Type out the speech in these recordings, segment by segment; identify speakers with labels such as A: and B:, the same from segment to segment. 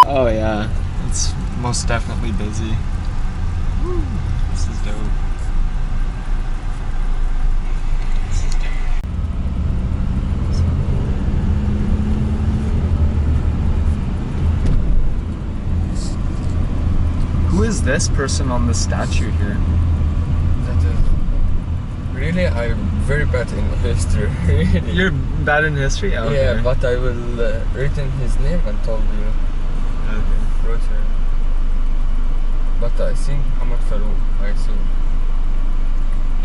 A: Oh yeah, it's most definitely busy. Woo. This is dope. This is dope. Who is this person on the statue here?
B: That is really, I'm very bad in history. Really.
A: You're bad in history? Oh, okay.
B: Yeah, but I will written his name and told you.
A: Okay.
B: Wrote her. But I think Hamad Farouk, I think.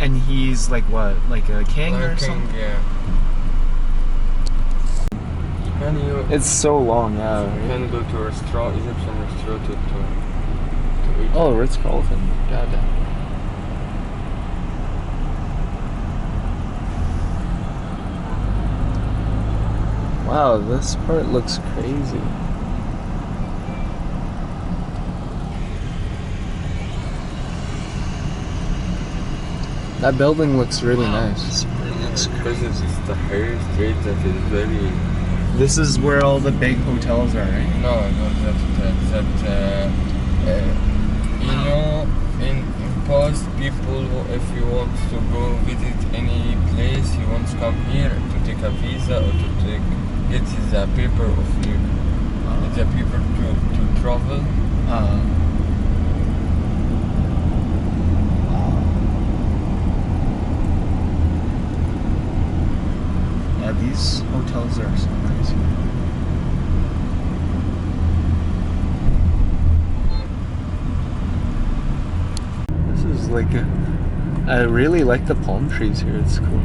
A: And he's like what? Like a king or something?
B: Yeah. Can you?
A: It's so long, yeah.
B: Can you go to a restaurant, Egyptian restaurant to eat?
A: Oh, Ritz-Carlton. Goddamn. Wow, this part looks crazy. That building looks really nice.
B: Because it's the Tahrir Street that is very...
A: This is where all the big hotels are, right?
B: No, you know, in past people, if you want to go visit any place, you want to come here to take a visa or to take... It is a paper of you. It's a paper to travel.
A: Yeah, these hotels are so nice. This is like I really like the palm trees here. It's cool.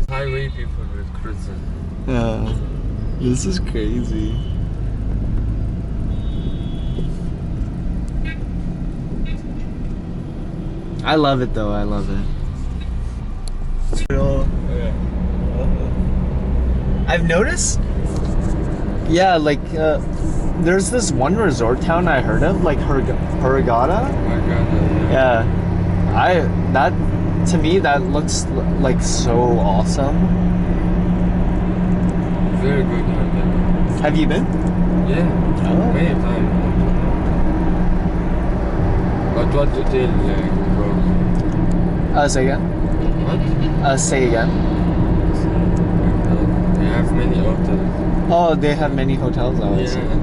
B: Highway people with cruising.
A: Yeah, this is crazy. I love it though, I love it.
B: Yeah.
A: I've noticed, yeah, like, there's this one resort town I heard of, like Hurghada.
B: Oh my god.
A: Yeah, to me, that looks like so awesome.
B: Very good.
A: Have you been?
B: Yeah.
A: Oh.
B: Many times. But what hotel go?
A: Say again?
B: What?
A: Say again?
B: They have many hotels.
A: Oh, they have many hotels. Oh, I see.
B: Yeah.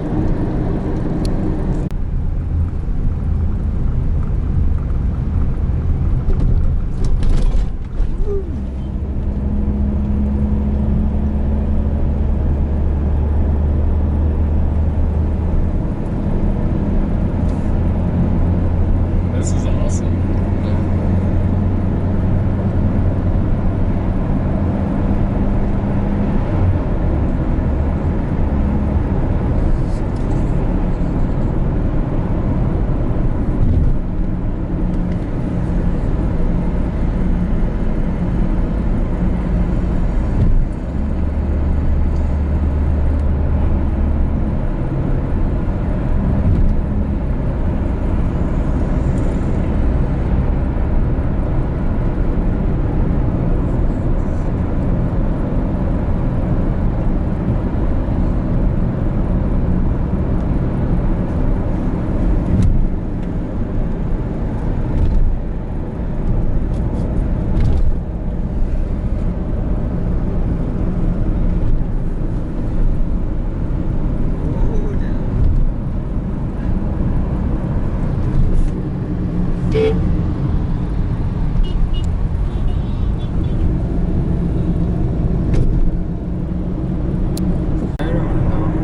A: This is awesome.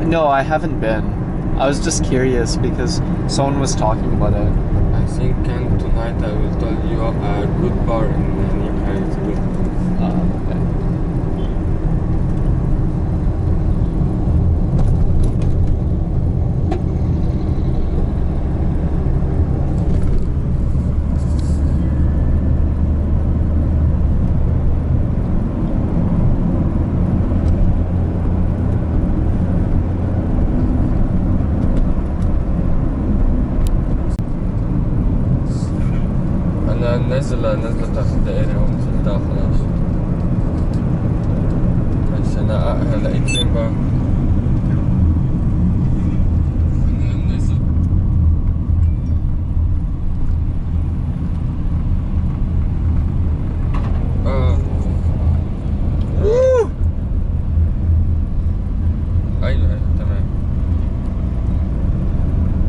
A: No, I haven't been. I was just curious because someone was talking about it.
B: I think tonight I will tell you a good bar in New Cairo.
A: Okay.
B: نازلة تحت الدائرة ونزلتها خلاص. بس أنا لقيت فين بقى؟ نزل. أيوه تمام.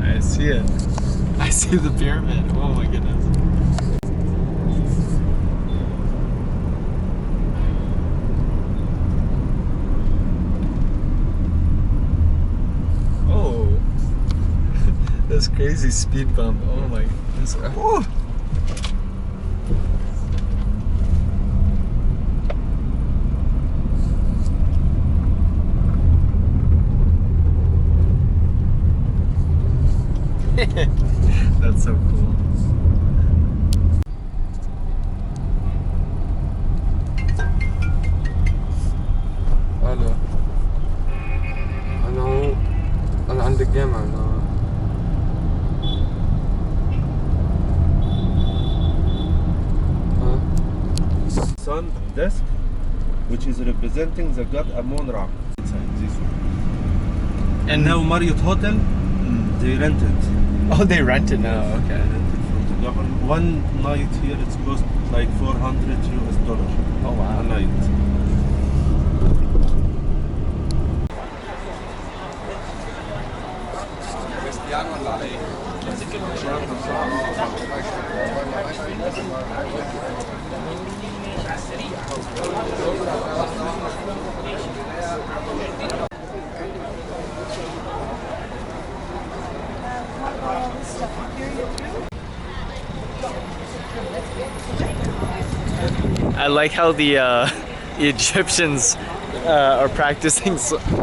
A: I see it. I see the pyramid. Oh my goodness. Oh, that's crazy speed bump. Oh my goodness. Oh. That's so cool.
B: الو انا عند الجامعة
C: Sun desk, which is representing the god Amon-Ra. Inside this one. And now Marriott Hotel, they rent it.
A: Oh, they rent it now. Okay.
C: They rent it from the government. One night here it's cost like $400.
A: Oh wow.
C: A night.
A: I like how the Egyptians are practicing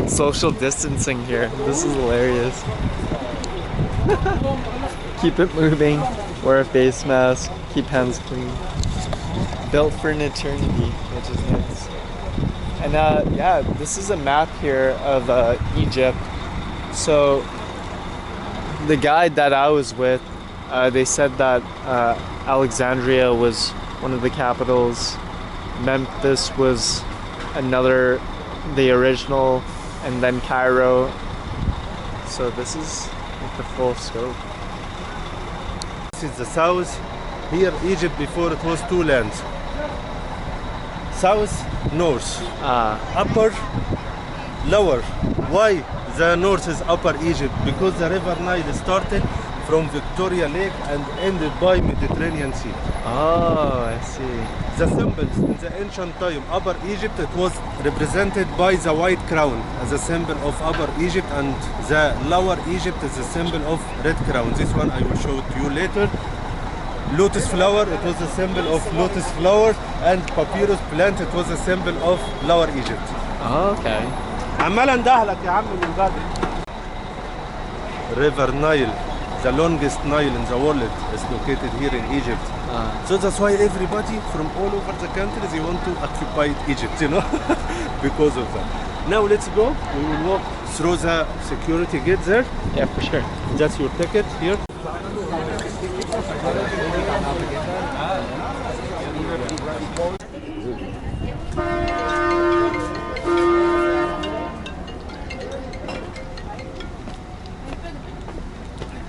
A: social distancing here. This is hilarious. Keep it moving, wear a face mask, keep hands clean. Built for an eternity, which is nice. And yeah, this is a map here of Egypt. So the guide that I was with, they said that Alexandria was one of the capitals, Memphis was another, the original, and then Cairo. So this is like the full scope.
C: This is the south. Here Egypt before it was two lands. South, north. Upper, lower. Why the north is upper Egypt? Because the river Nile started from Victoria Lake and ended by Mediterranean Sea.
A: Oh, I see.
C: The symbols in the ancient time, Upper Egypt, it was represented by the white crown as a symbol of Upper Egypt, and the Lower Egypt is a symbol of red crown. This one I will show it to you later. Lotus flower, it was a symbol of lotus flower, and papyrus plant, it was a symbol of Lower Egypt.
A: Oh, okay.
C: عمال اندهلك يا عم من بدري. River Nile, the longest Nile in the world, is located here in Egypt. So that's why everybody from all over the country, they want to occupy Egypt, you know, because of that. Now let's go. We will walk through the security gate there.
A: Yeah, for sure.
C: That's your ticket here.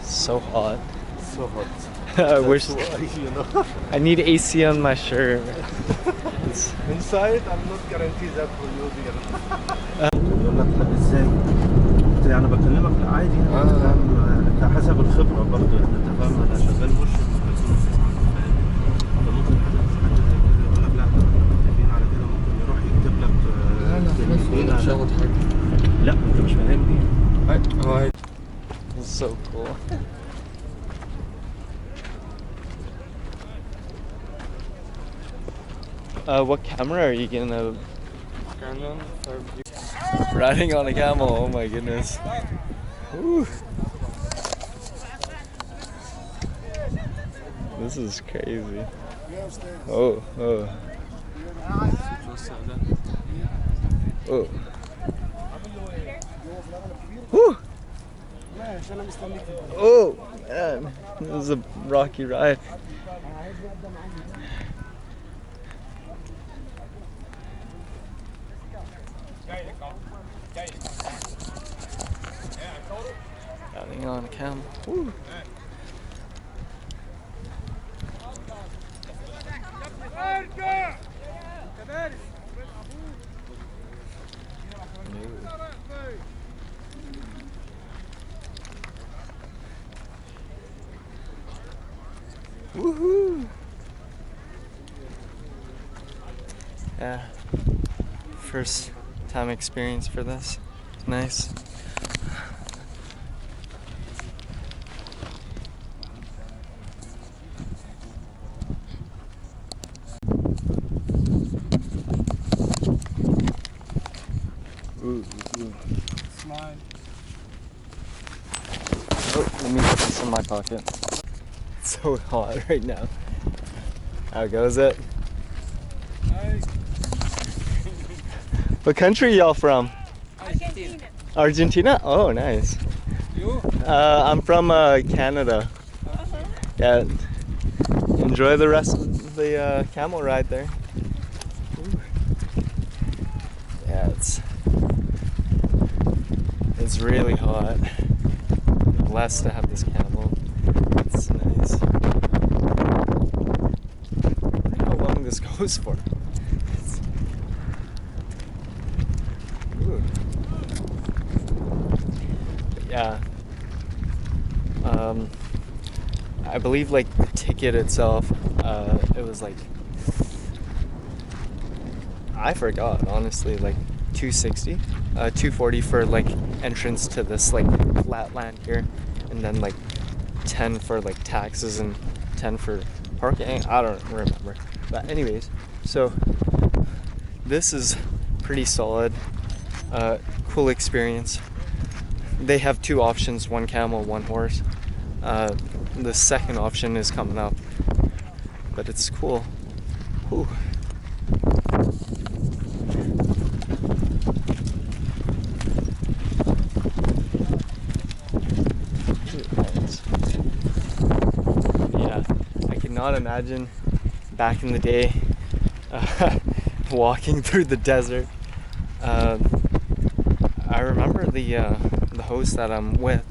A: So hot.
C: So hot.
A: I wish
C: Why, you know.
A: I need AC on my shirt.
C: Inside, I'm not guaranteed that for you, dear. يقول لك لا ازاي؟ يعني بكلمك عادي، يعني فاهم، كحسب الخبره برضه، يعني انت فاهم انا شغال مرشد فممكن حاجه زي كده يقول لك لا احنا متفقين على كده، ممكن يروح يكتب لك
B: لا مش هاخد حاجة.
C: لا انت مش فاهمني.
B: هو
A: It's so cool. What camera are you gonna?
B: Canon
A: Riding on a camel. Oh my goodness. Woo. This is crazy. Oh, oh. Oh. Woo. Oh man, this is a rocky ride. Riding on a camel. Woo. Woohoo! Yeah, first time experience for this. Nice. Ooh.
B: Smile.
A: Oh, let me put this in my pocket. It's so hot right now. How goes it?
B: Hi.
A: What country y'all from?
B: Argentina.
A: Argentina? Oh, nice.
B: You?
A: I'm from Canada. Yeah. Enjoy the rest of the camel ride there. Ooh. Yeah, it's really hot. I'm blessed to have this camel. It's nice. I wonder how long this goes for. Ooh. But yeah. I believe like the ticket itself, it was like, I forgot honestly, like 260, 240 for like entrance to this like flat land here, and then like 10 for like taxes and 10 for parking. I don't remember, but anyways, so this is pretty solid, cool experience. They have two options, one camel, one horse. The second option is coming up, but it's cool. Whew. Yeah, I could not imagine back in the day walking through the desert. I remember the host that I'm with,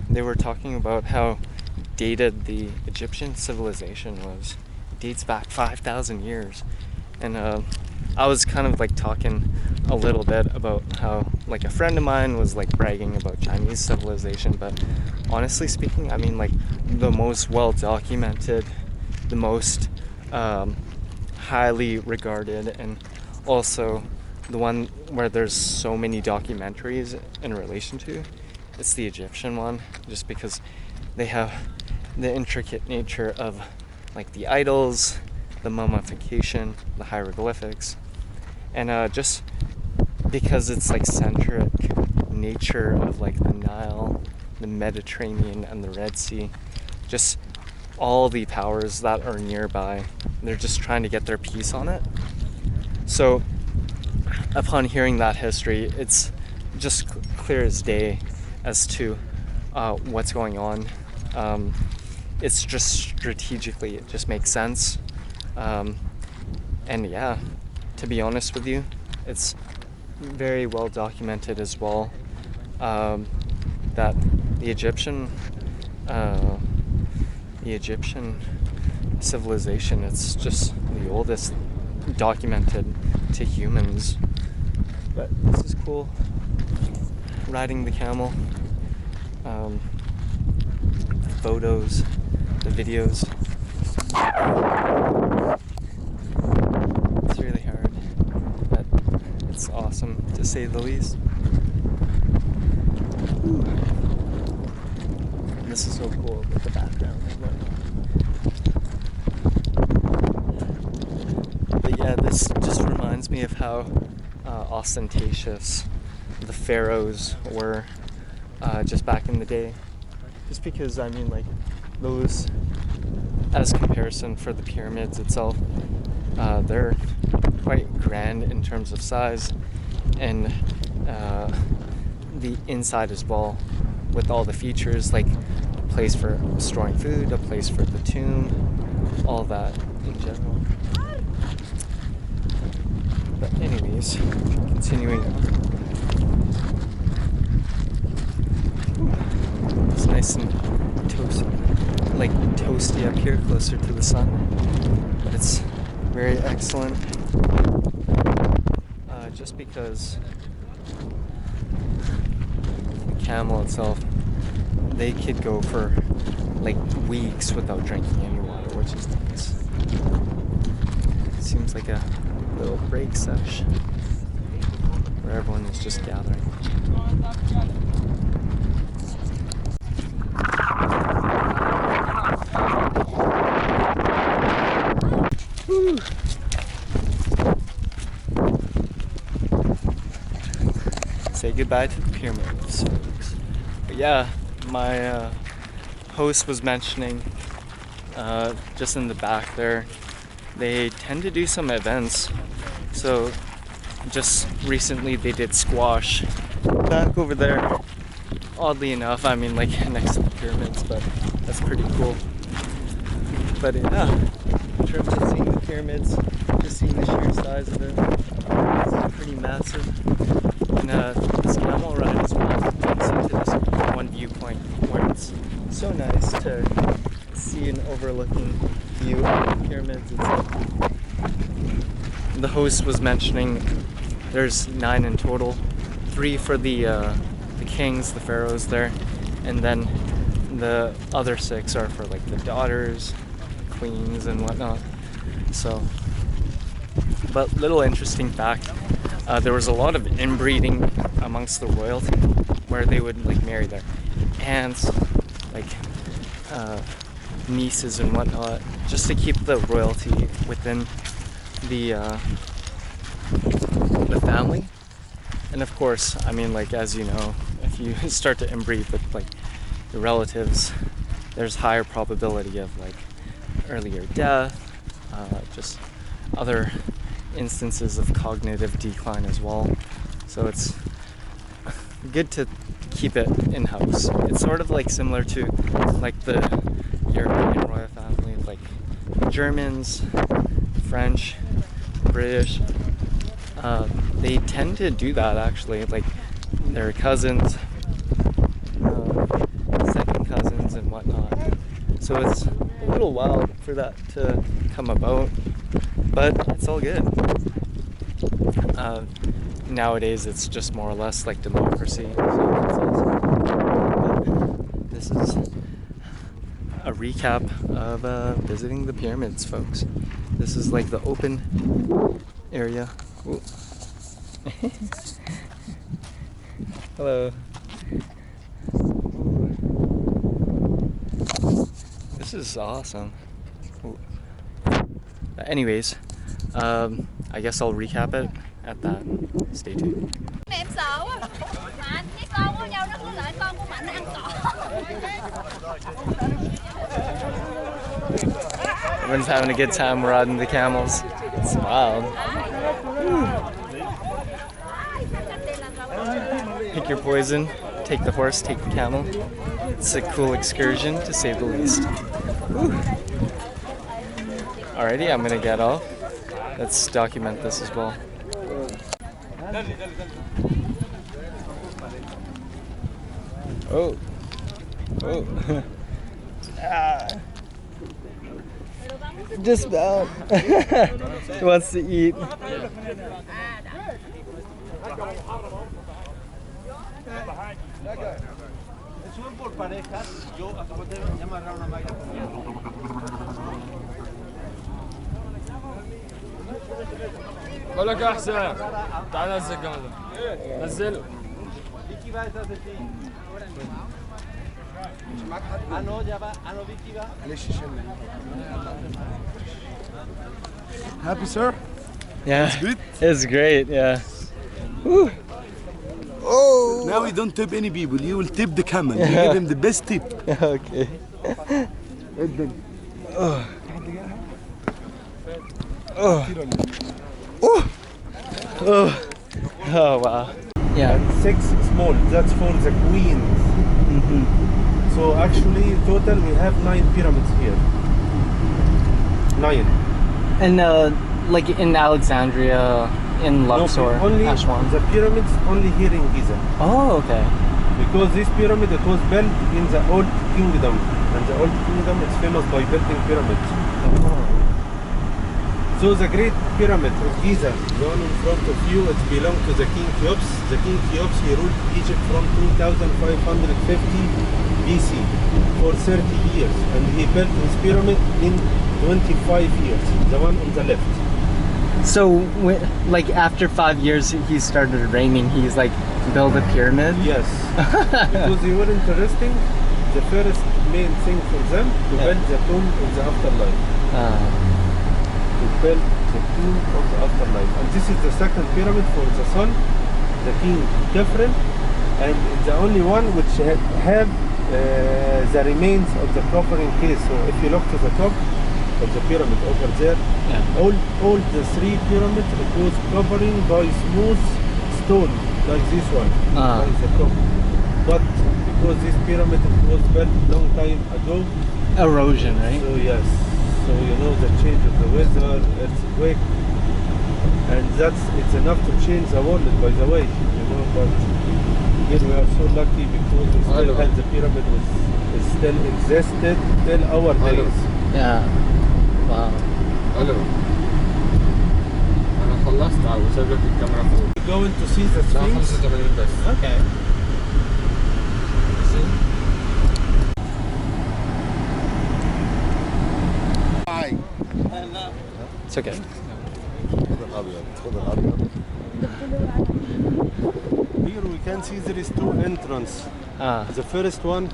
A: they were talking about how dated the Egyptian civilization was. It dates back 5,000 years. And I was kind of like talking a little bit about how like a friend of mine was like bragging about Chinese civilization, but honestly speaking, I mean like the most well documented, the most highly regarded, and also the one where there's so many documentaries in relation to, it's the Egyptian one, just because they have the intricate nature of like the idols, the mummification, the hieroglyphics, and just because it's like centric nature of like the Nile, the Mediterranean, and the Red Sea, just all the powers that are nearby, they're just trying to get their piece on it. So upon hearing that history, it's just clear as day as to what's going on. It's just strategically, it just makes sense. And yeah, to be honest with you, it's very well documented as well, that the Egyptian civilization, it's just the oldest documented to humans. But this is cool, riding the camel, the photos, the videos. It's really hard, but it's awesome to say the least. Ooh. And this is so cool with the background and whatnot. But yeah, this just reminds me of how ostentatious the pharaohs were just back in the day. Just because, I mean, like, those, as comparison for the pyramids itself, they're quite grand in terms of size, and the inside as well, with all the features like place for storing food, a place for the tomb, all that in general. But anyways, continuing on. It's nice and toasty up here, closer to the sun. But it's very excellent. Just because the camel itself, they could go for like weeks without drinking any water, which is nice. Seems like a little break sesh where everyone is just gathering. Woo. Say goodbye to the pyramids, folks. But yeah, my host was mentioning just in the back there, they tend to do some events. So just recently they did squash back over there. Oddly enough, I mean, like next to the pyramids, but that's pretty cool. But yeah, in terms of seeing the pyramids, just seeing the sheer size of it, it's pretty massive. And this camel ride as well takes you to this one viewpoint where it's so nice to see an overlooking view of the pyramids itself. The host was mentioning there's 9 in total, 3 for the kings, the pharaohs there, and then the other 6 are for like the daughters, queens, and whatnot. So, but little interesting fact. There was a lot of inbreeding amongst the royalty where they would like marry their aunts, like nieces and whatnot, just to keep the royalty within the family. And of course, I mean, like, as you know, if you start to inbreed with like your relatives, there's higher probability of like earlier death, just other instances of cognitive decline as well. So it's good to keep it in-house. It's sort of like similar to like the European royal family, like Germans, French, British. They tend to do that actually, like their cousins, second cousins and whatnot. So it's a little wild for that to come about, but it's all good. Nowadays it's just more or less like democracy. But this is a recap of visiting the pyramids, folks. This is like the open area. Ooh. Hello. This is awesome. Ooh. Anyways, I guess I'll recap it at that. Stay tuned.
D: Em sợ quá. Mà cái con của nhau nó cứ lại con của Mạnh nó ăn cỏ.
A: Everyone's having a good time riding the camels. It's wild. Pick your poison, take the horse, take the camel. It's a cool excursion to say the least. Woo. Alrighty, I'm gonna get off. Let's document this as well. Oh. Oh. Ah. Just about. He wants to eat.
B: بقول لك يا حسام تعال نزل الجمل ده نزله
C: Happy, sir?
A: Yeah.
C: It's good?
A: It's great, yeah. Woo. Oh!
C: Now we don't tip any people. You will tip the camel. You give him the best tip.
A: Okay. Oh. Oh. Oh. Oh. Oh, wow. Yeah.
C: And 6 small. That's for the queens. So actually, total we have 9 pyramids here. 9.
A: And like in Alexandria, in Luxor,
C: No, only
A: Aswan.
C: the pyramids only here in Giza.
A: Oh, okay.
C: Because this pyramid it was built in the old kingdom, and the old kingdom is famous by building pyramids.
A: Oh.
C: So the Great Pyramid of Giza, the one in front of you, it belonged to the King Cheops. The King Cheops, he ruled Egypt from 2550 BC for 30 years, and he built his pyramid in 25 years, the one on the left.
A: So, like after 5 years, he started reigning. He's like build a pyramid.
C: Yes, because they were interesting. The first main thing for them to build the tomb of the afterlife. To build the tomb of the afterlife, and this is the second pyramid for the son, the king Kefren, and it's the only one which have the remains of the covering case. So if you look to the top of the pyramid over there, all the 3 pyramids it was covering by smooth stone like this one, like the top. But because this pyramid it was built long time ago,
A: Erosion, right?
C: so yes. So you know the change of the weather, earthquake, and it's enough to change the world, by the way, you know. But again, we are so lucky because we still had the pyramid was still existed till our days.
A: Yeah. Wow.
B: الو انا خلصت وسايب لك الكاميرا فوق.
C: We're going to see the
B: لا
C: Sphinx.
B: 85 بس.
A: Okay. It's okay.
C: Here we can see there is 2 entrances. The first one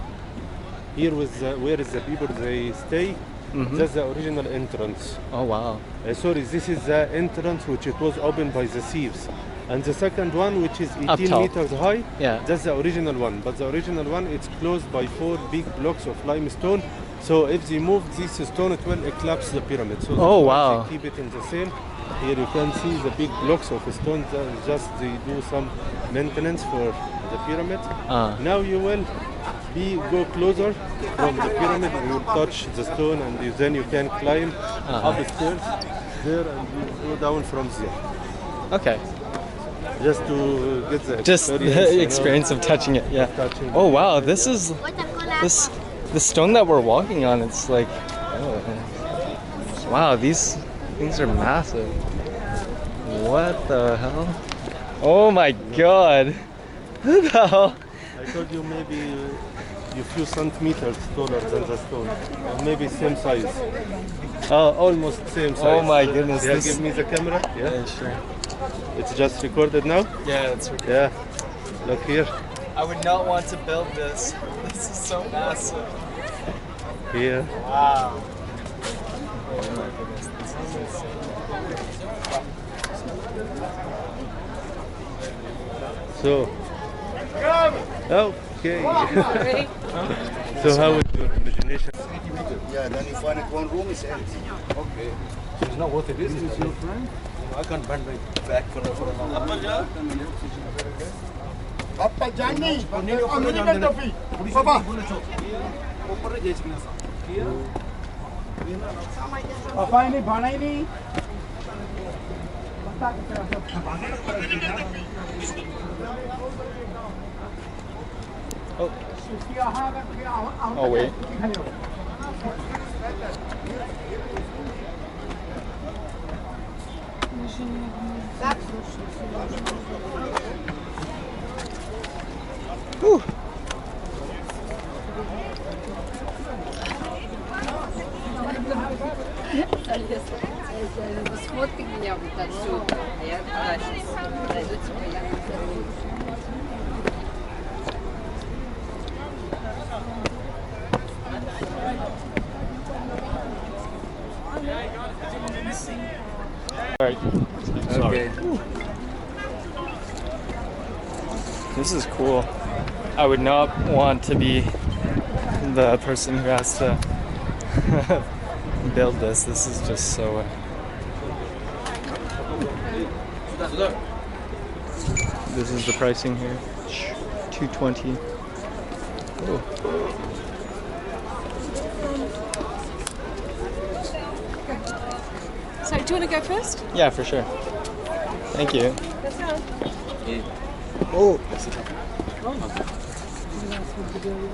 C: here with where is the people they stay. That's the original entrance.
A: Oh wow.
C: Sorry, this is the entrance which it was opened by the thieves. And the second one, which is 18 meters high, that's the original one. But the original one, it's closed by 4 big blocks of limestone. So if they move this stone, it will collapse the pyramid. So
A: wow.
C: they keep it in the same. Here you can see the big blocks of stone. Just they do some maintenance for the pyramid. Now you will go closer from the pyramid. You will touch the stone, and then you can climb upstairs there, and you go down from there.
A: Okay.
C: Just to get the
A: experience of touching it. Yeah. Oh wow, this is the stone that we're walking on. It's like, wow, these things are massive. What the hell? Oh my god. What the hell?
C: I told you maybe a few centimeters taller than the stone, or maybe same size. Almost same size.
A: Oh my goodness.
C: Yeah, give me the camera.
A: Yeah, sure.
C: It's just recorded now?
A: Yeah, it's recorded.
C: Yeah. Look here.
A: I would not want to build this. This is so massive.
C: Here.
A: Wow. Oh my goodness, this is insane.
C: So. Okay. So how is your imagination?
E: Yeah, then you find it one room is empty.
C: Okay. So it's not what it is. This is your friend? I can't bend my back for a long time.
E: Papa Johnny, American Toffee. Papa. Papa ini bana ini.
A: Oh wait. Whew.
F: Сфоткай меня вот отсюда, а я дальше зайду тебе, я
A: Alright. Okay. This is cool. I would not want to be the person who has to build this. This is just so. This is the pricing here. $220. Oh.
G: do you want to go first?
A: Yeah, for sure. Thank you. Oh.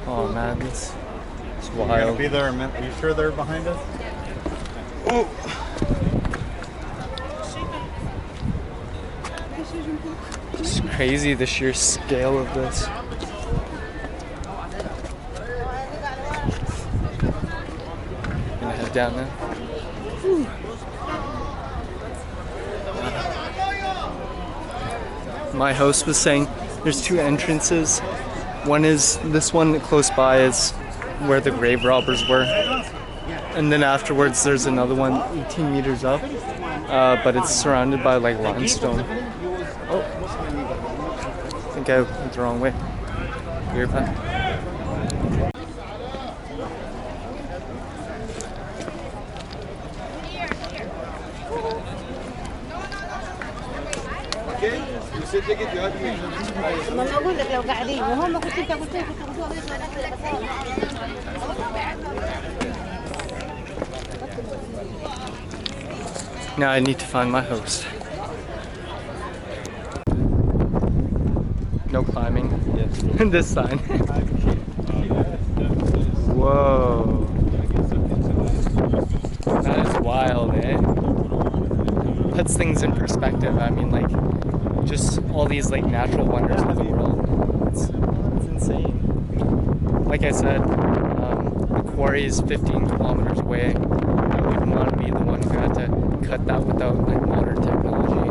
A: Oh man, it's
H: You're gonna
A: wild.
H: be there a minute. Are you sure they're behind us?
A: Oh. It's crazy the sheer scale of this. Gonna head down now. Whew. My host was saying there's two entrances. One is this one close by is where the grave robbers were. And then afterwards there's another one 18 meters up. But it's surrounded by like limestone. Oh, I think I went the wrong way. Weird path.
I: ما بقول لك لو قاعدين وهم كنت انت قلت لي
A: Now I need to find my host. No climbing. Yes. This sign. Whoa. That is wild, eh? Puts things in perspective. I mean, like, just all these like natural wonders of the world. It's insane. Like I said, the quarry is 15 kilometers away. I wouldn't want to be the one who had to cut that without like modern technology,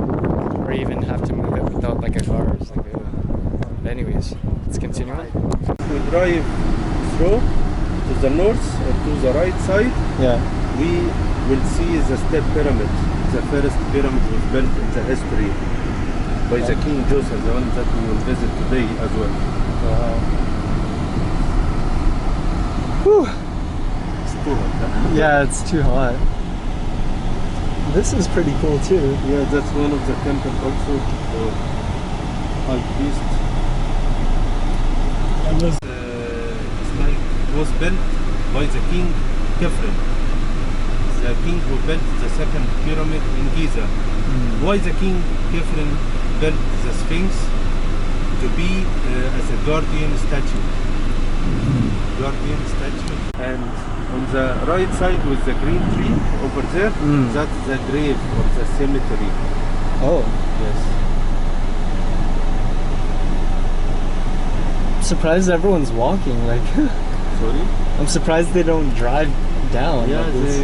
A: or even have to move it without like a car. It's like, but anyways, let's continue on.
C: We drive through to the north or to the right side.
A: Yeah.
C: We will see the step pyramid. The first pyramid was built in the history by the King Joseph, the one that we will visit today as well.
A: Wow. Whew.
C: It's too hot, huh?
A: Yeah, it's too hot. This is pretty cool too.
C: Yeah, that's one of the temples also. High priest. It was built by the King Kefren. The king who built the second pyramid in Giza. Why the King Kefren built the Sphinx? To be as a guardian statue. Guardian statue. And on the right side with the green tree over there, that's the grave of the cemetery.
A: Oh.
C: Yes.
A: I'm surprised everyone's walking. Like,
C: Sorry?
A: I'm surprised they don't drive down.
C: Yeah,
A: like this.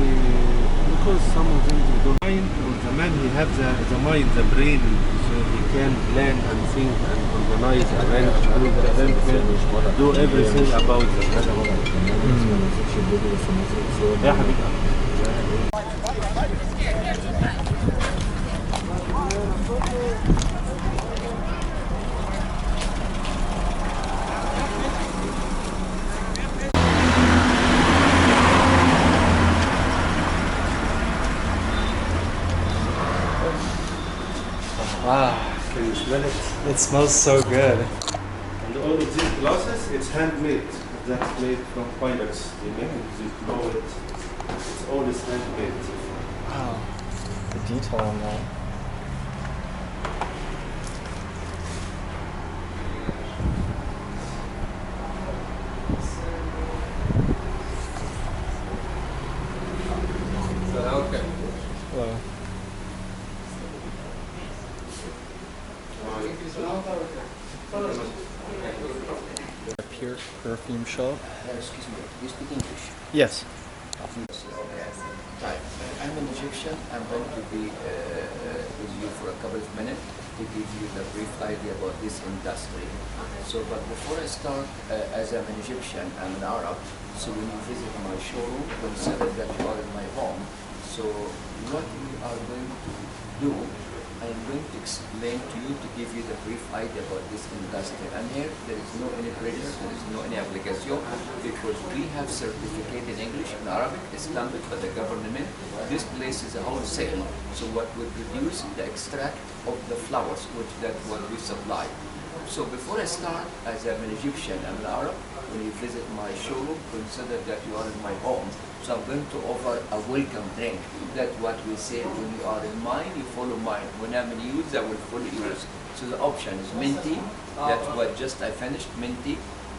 C: because some of them they don't mind, or the man he have the mind, the brain, so he can plan and think and organize, arrange, do everything about them. يا حبيبي.
A: Wow,
C: Can you smell it?
A: it smells so good.
C: And all of these glasses, it's handmade. That's made from pilots. They make it, they blow it. It's all is handmade.
A: Wow, the detail on that.
B: Okay.
A: Hello. A pure perfume shop.
J: Excuse me, do you speak English?
A: Yes.
J: Right. I'm an Egyptian. I'm going to be with you for a couple of minutes to give you the brief idea about this industry. So, but before I start, as I'm an Egyptian, I'm an Arab. So when you visit my showroom, consider that you are in my home. So what we are going to do, I'm going to explain to you to give you the brief idea about this industry. And here there is no any prejudice, there is no any application, because we have certificate in English and Arabic, stamped by the government. This place is a wholesale. So what we produce, the extract of the flowers, which that's what we supply. So before I start, as I'm an Egyptian, I'm an Arab, when you visit my showroom, consider that you are in my home. So I'm going to offer a welcome drink. That's what we say, when you are in mine, you follow mine. When I'm in yours, I will follow yours. So the option is minty, that's what just I finished, minty.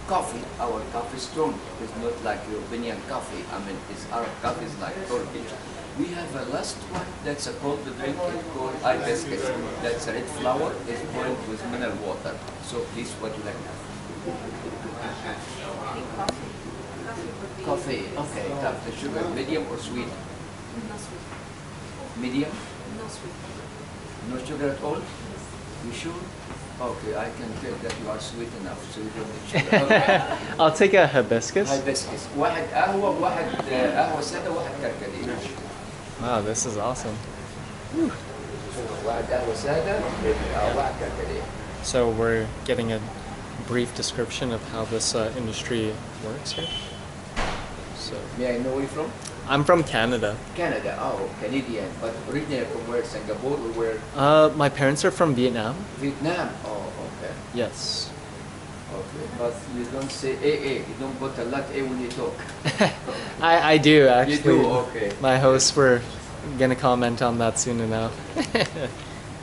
J: Coffee, our coffee is strong. It's not like European coffee. I mean, our coffee is like Turkish. We have a last one that's a cold drink, it's called hibiscus. That's a red flower, it's boiled with mineral water. So please, what you like? Coffee, okay. Have the sugar, medium or sweet?
F: No sweet.
J: Medium?
F: No sweet.
J: No sugar at all? You sure? Okay, I can tell that you are sweet enough, so you don't need sugar. Okay.
A: I'll take a hibiscus.
J: hibiscus. واحد قهوة، واحد قهوة سادة، واحد كركديه.
A: Wow, this is awesome.
J: واحد قهوة سادة، واحد كركديه.
A: So we're getting a brief description of how this industry works here. So
J: May I know where you're from?
A: I'm from Canada.
J: Canada. Oh, Canadian. But originally from where? Singapore or where?
A: My parents are from Vietnam.
J: Vietnam. Oh, okay.
A: Yes.
J: Okay. But you don't say AA. You don't put a lot A when you talk.
A: I do actually.
J: You do? Okay.
A: My hosts were gonna comment on that soon enough.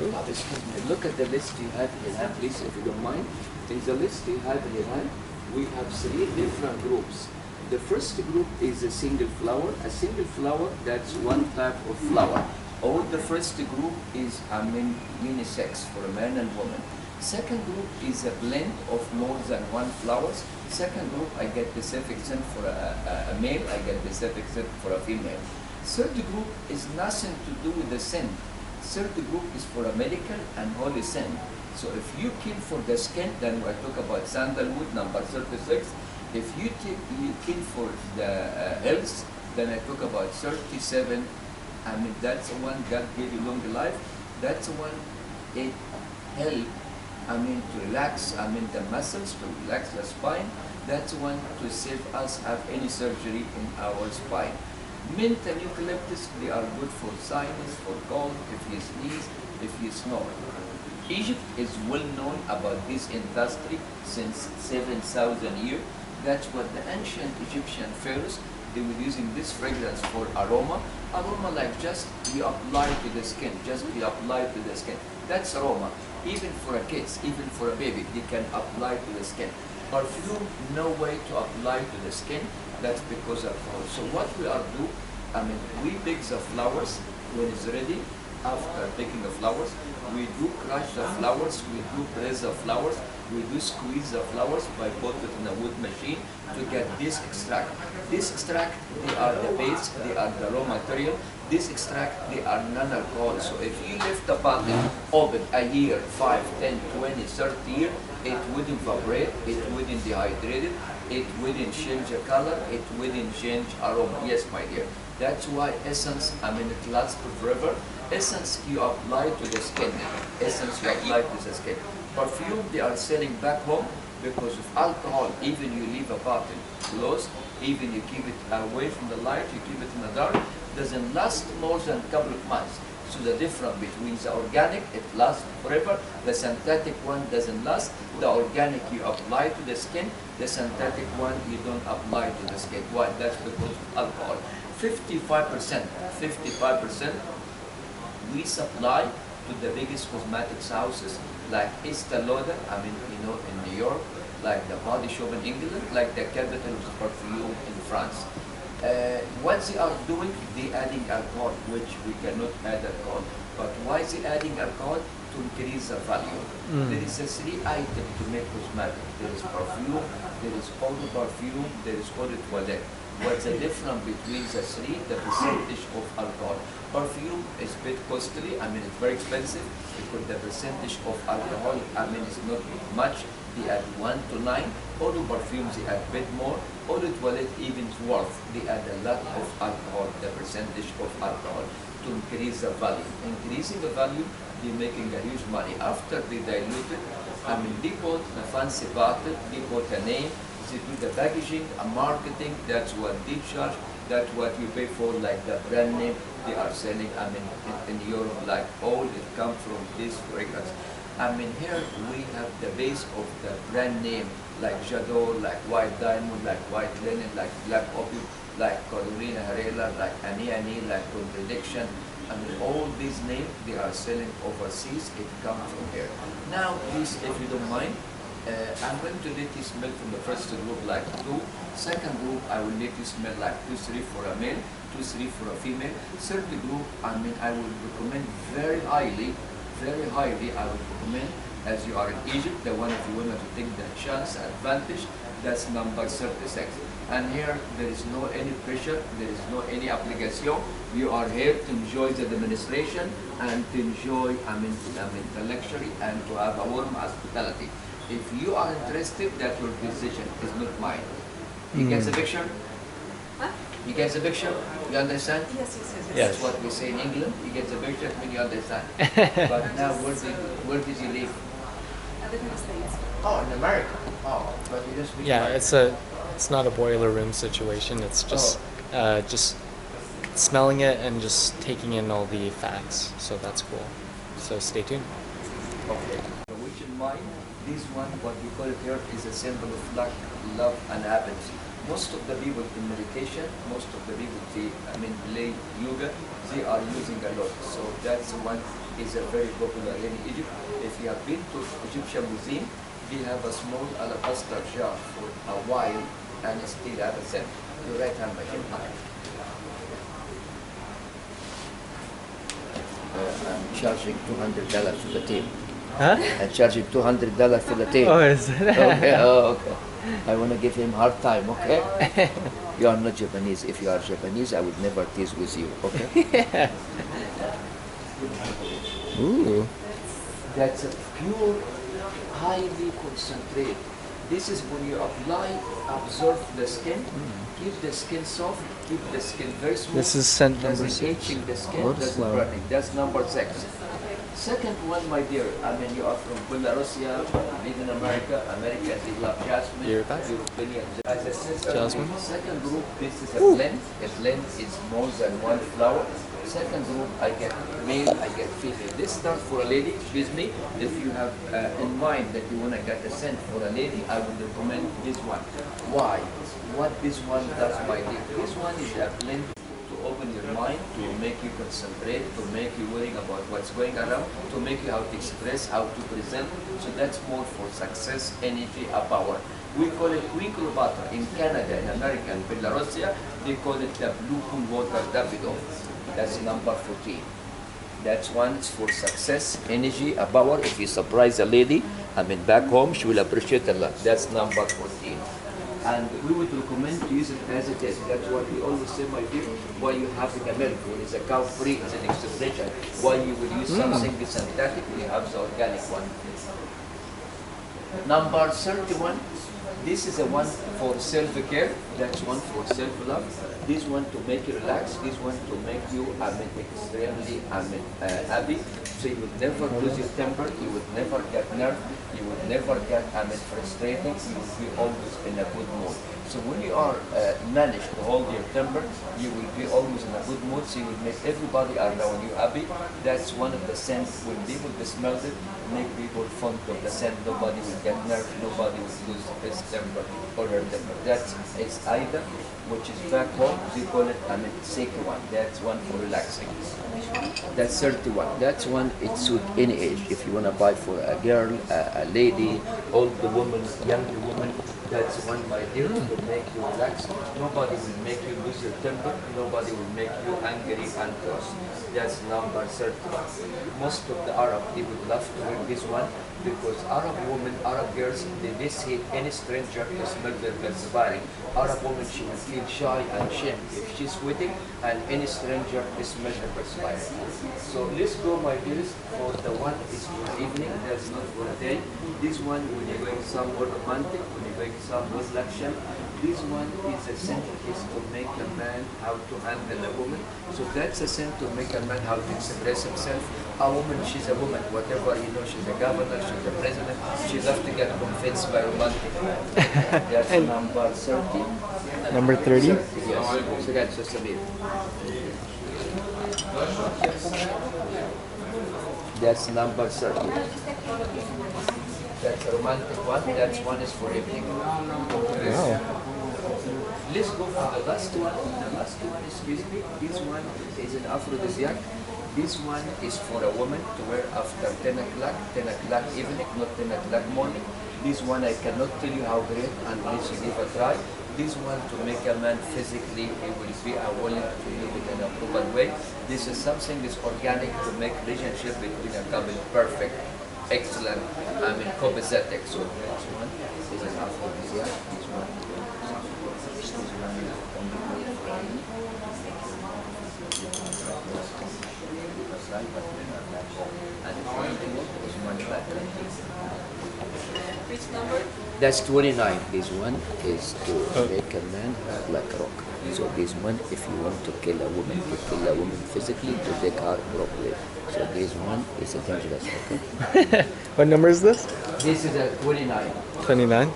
J: Oh, excuse me. Look at the list you have in hand, please, if you don't mind. In the list you have in hand, we have 3 different groups. The first group is a single flower. A single flower, that's one type of flower. All the first group is, unisex for a man and woman. Second group is a blend of more than one flowers. Second group, I get the specific scent for a male, I get the specific scent for a female. Third group is nothing to do with the scent. Third group is for a medical and holy scent. So if you kill for the skin, then I talk about sandalwood, number 36. If you kill for the health, then I talk about 37. That's the one God gave you long life. That's the one it help, to relax, the muscles, to relax the spine. That's the one to save us have any surgery in our spine. Mint and eucalyptus, they are good for sinus, for cold, if you sneeze, if you snore. Egypt is well known about this industry since 7,000 years. That's what the ancient Egyptian pharaohs, they were using this fragrance for aroma. Aroma like just you apply to the skin, just you apply to the skin. That's aroma. Even for a kids, even for a baby, they can apply to the skin. Perfume, no way to apply to the skin. That's because of alcohol. So what we are do, we pick the flowers when it's ready. After picking the flowers, we do crush the flowers, we do press the flowers, we do squeeze the flowers by putting it in a wood machine to get this extract. This extract, they are the base, they are the raw material. This extract, they are non-alcohol. So if you leave the bottle open a year, 5, 10, 20, 30 years, it wouldn't evaporate, it wouldn't dehydrate it, it wouldn't change the color, it wouldn't change aroma. Yes, my dear. That's why essence, it lasts forever. Essence you apply to the skin. Essence you apply to the skin. Perfume they are selling back home because of alcohol. Even you leave a bottle closed, even you keep it away from the light, you keep it in the dark, doesn't last more than a couple of months. So the difference between the organic, it lasts forever. The synthetic one doesn't last. The organic you apply to the skin. The synthetic one you don't apply to the skin. Why? That's because of alcohol. 55%, 55% we supply to the biggest cosmetics houses like Estee Lauder, in New York, like the Body Shop in England, like the capital of perfume in France. What they are doing, they adding alcohol, which we cannot add alcohol. But why they adding alcohol? To increase the value. There is a 3 items to make cosmetic. There is perfume, there is eau de perfume, there is eau de toilette. What's the difference between the 3? The percentage of alcohol. Perfume is a bit costly, it's very expensive because the percentage of alcohol, is not much. They add 1 to 9. Eau de perfume, they add a bit more. Eau de toilette, even 12. They add a lot of alcohol, the percentage of alcohol, to increase the value. Increasing the value, they're making a huge money. After they dilute it, they put a fancy bottle, they put a name, they do the packaging, a marketing, that's what they charge, that's what you pay for, like the brand name they are selling, in Europe, like all it comes from this fragrance. Here we have the base of the brand name like jadot, like white diamond, like white linen, like black opium, like Carolina Herrera, like Ani, like contradiction. I mean, all these names, they are selling overseas. It comes from here. Now, please, if you don't mind, I'm going to let you smell from the first group like 2. Second group, I will let you smell like 2, 3 for a male, 2, 3 for a female. Third group, I mean, I would recommend very highly, I would recommend, as you are in Egypt, the one of you want to take the chance, advantage, that's number 36. And here, there is no any pressure, there is no any obligation. You are here to enjoy the demonstration and to enjoy, the luxury and to have a warm hospitality. If you are interested, that your decision is not mine. You get the picture?
F: Huh?
J: You get the picture? You understand?
F: Yes.
J: That's what we say in England. You get the picture when you understand. But now, where did you live?
F: I live in the States.
J: Oh, in America. Oh, but you just
A: Yeah, it's not a boiler room situation. It's just smelling it and just taking in all the facts. So that's cool. So stay tuned.
J: Okay. Which in mind, this one, what we call it here, is a symbol of luck, love, and happiness. Most of the people in meditation, most of the people, play yoga, they are using a lot. So that's one is a very popular in Egypt. If you have been to Egyptian museum, they have a small alabaster jar for a while and still have a scent. Your right hand, my friend. I'm charging $200 for the team.
A: Huh?
J: I'm charging $200 for the team.
A: Oh, is it?
J: Okay, okay. I want to give him hard time, okay? You are not Japanese. If you are Japanese, I would never tease with you, okay?
A: Ooh.
J: That's a pure, highly concentrated. This is when you apply, absorb the skin, keep the skin soft, keep the skin very smooth.
A: This is scent number
J: doesn't
A: 6.
J: itching the skin,
A: Lord
J: doesn't
A: slow.
J: burning. That's number 6. Second one, my dear, you are from Belarusia, live in America. Americans, they love jasmine. Europeans, as I said,
A: Jasmine.
J: Second group, this is a blend. A blend is more than one flower. Second group, I get male, I get female. This start for a lady, excuse me. If you have in mind that you want to get a scent for a lady, I would recommend this one. Why? What this one does, my dear? This one is a blend to open your mind, to make you concentrate, to make you worrying about what's going around, to make you how to express, how to present. So that's more for success, energy, and power. We call it twinkle butter in Canada, in America, in Belarusia. They call it the blue pool water Davido. That's number 14. That's one for success, energy, and power. If you surprise a lady, back home, she will appreciate a lot. That's number 14. And we would recommend to use it as it is. That's what we always say, my dear, why you have in America, when it's a cow-free, it's an expression. Why you will use something synthetic, we have the organic one. Number 31, this is a one for self-care, that's one for self-love. This one to make you relax, this one to make you extremely happy. So you would never lose your temper, you would never get nervous, you would never get frustrated, you would be always in a good mood. So when you are managed to hold your temper, you will be always in a good mood, so you will make everybody around you happy. That's one of the scents, when people smell it, make people fond of the scent. Nobody will get nervous, nobody will lose his temper or her temper. That is either, which is back home, we call it sacred one. That's one for relaxing. That's 31. That's one, it suits any age. If you want to buy for a girl, a lady, older woman, younger woman, that's one, my dear, to make you relax. Nobody will make you lose your temper. Nobody will make you angry and cross. That's number 31. Most of the Arab people love to wear this one because Arab women, Arab girls, they hate any stranger to smell their perspiring. Arab woman, she will feel shy and shame if she's sweating, and any stranger smells her perspiring. So let's go, my dears, for the one is for evening, that's not for a day. This one, when you're going somewhere romantic, when you're going somewhere luxury, this one is a scent is to make a man how to handle a woman. So that's a scent to make a man how to express himself. A woman, she's a woman, whatever, she's a governor, she's a president, she loves to get convinced by romantic. That's number 30.
A: Number 30?
J: Yes, so that's just a bit. That's number 30. That's a romantic one. That one is for evening.
A: Wow.
J: Let's go for the last one. The last one, excuse me, this one is an aphrodisiac. This one is for a woman to wear after 10 o'clock evening, not 10 o'clock morning. This one I cannot tell you how great, unless you give a try. This one to make a man physically, he will be willing to live it in a proper way. This is something that's organic to make relationship between a couple perfect, excellent, copacetic. So this one is an aphrodisiac. This one.
F: Which number?
J: That's 29. This one is to make a man like a rock. So this one, if you want to kill a woman physically, to take her properly. So this one is a dangerous, okay?
A: What number is this?
J: This is a 29.
A: 29.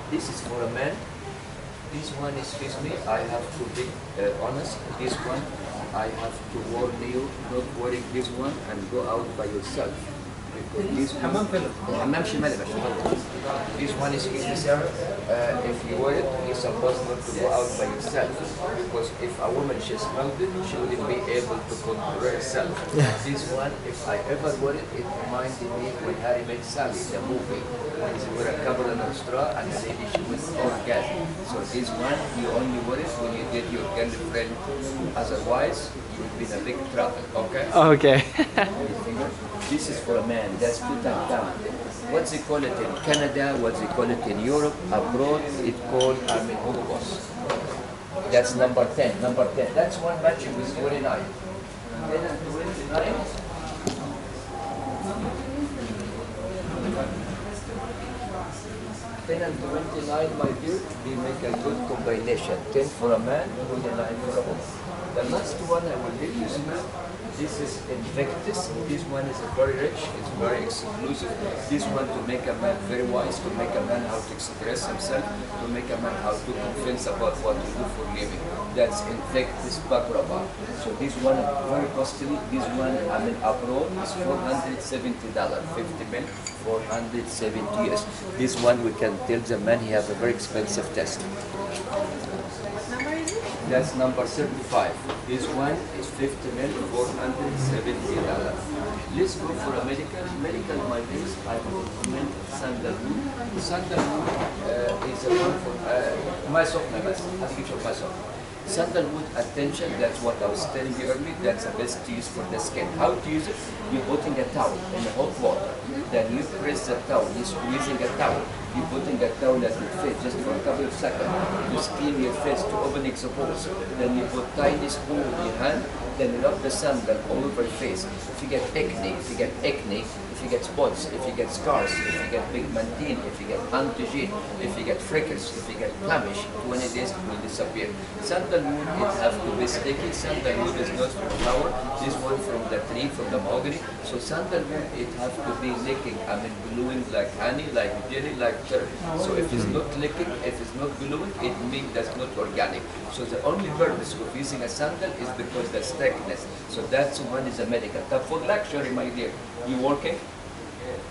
J: This is for a man. This one is, excuse me, I have to be honest. This one, I have to warn you, not wearing this one and go out by yourself. Because this one is easy, sir. If you wear it, you're supposed not to go out by yourself. Because if a woman, she smelled it, she wouldn't be able to control herself. This one, if I ever wear it, it reminded me when Harry met Sally, the movie. When she wore a couple of straw and the lady, she was orgasm. So this one, you only wear it when you get your girlfriend. Otherwise, you will be in a big trouble, okay?
A: Okay.
J: This is for a man, that's Tutankhamun. What they call it in Canada, what they call it in Europe, abroad, it's called Hogos. That's number 10, number 10. That's one matching with 29. 10 and 29. 10 and 29, my dear, they make a good combination. 10 for a man, 29 for a woman. The last one I will give you, this is Invictus. This one is very rich, it's very exclusive. This one to make a man very wise, to make a man how to express himself, to make a man how to convince about what to do for living. That's Invictus Bagrava. So this one very costly. This one, abroad is $470, 50 mil, 470 US. This one we can tell the man he has a very expensive test. That's number 35. This one is 50 mil, $470. Let's go for a medical. Medical, my dears, I recommend sandalwood. Sandalwood is a one for my Sandalwood, attention, that's what I was telling you earlier, that's the best to use for the skin. How to use it? You're putting a towel in the hot water, then you press the towel, you're squeezing a towel, you're putting a towel at your face just for a couple of seconds, you steam your face to open its holes, then you put tiny spoon in your hand, then you rub the sandal all over your face. If you get acne, if you get spots, if you get scars, if you get pigmentine, if you get antigen, if you get freckles, if you get blemish, 20 days it will disappear. Sandalwood, it has to be sticky. Sandalwood is not from flower. This one from the tree, from the mahogany. So sandalwood, it has to be licking, gluing like honey, like jelly, like syrup. So if it's not licking, if it's not gluing, it means that's not organic. So the only purpose of using a sandal is because the thickness. So that's one is a medical. But for luxury, my dear, you working?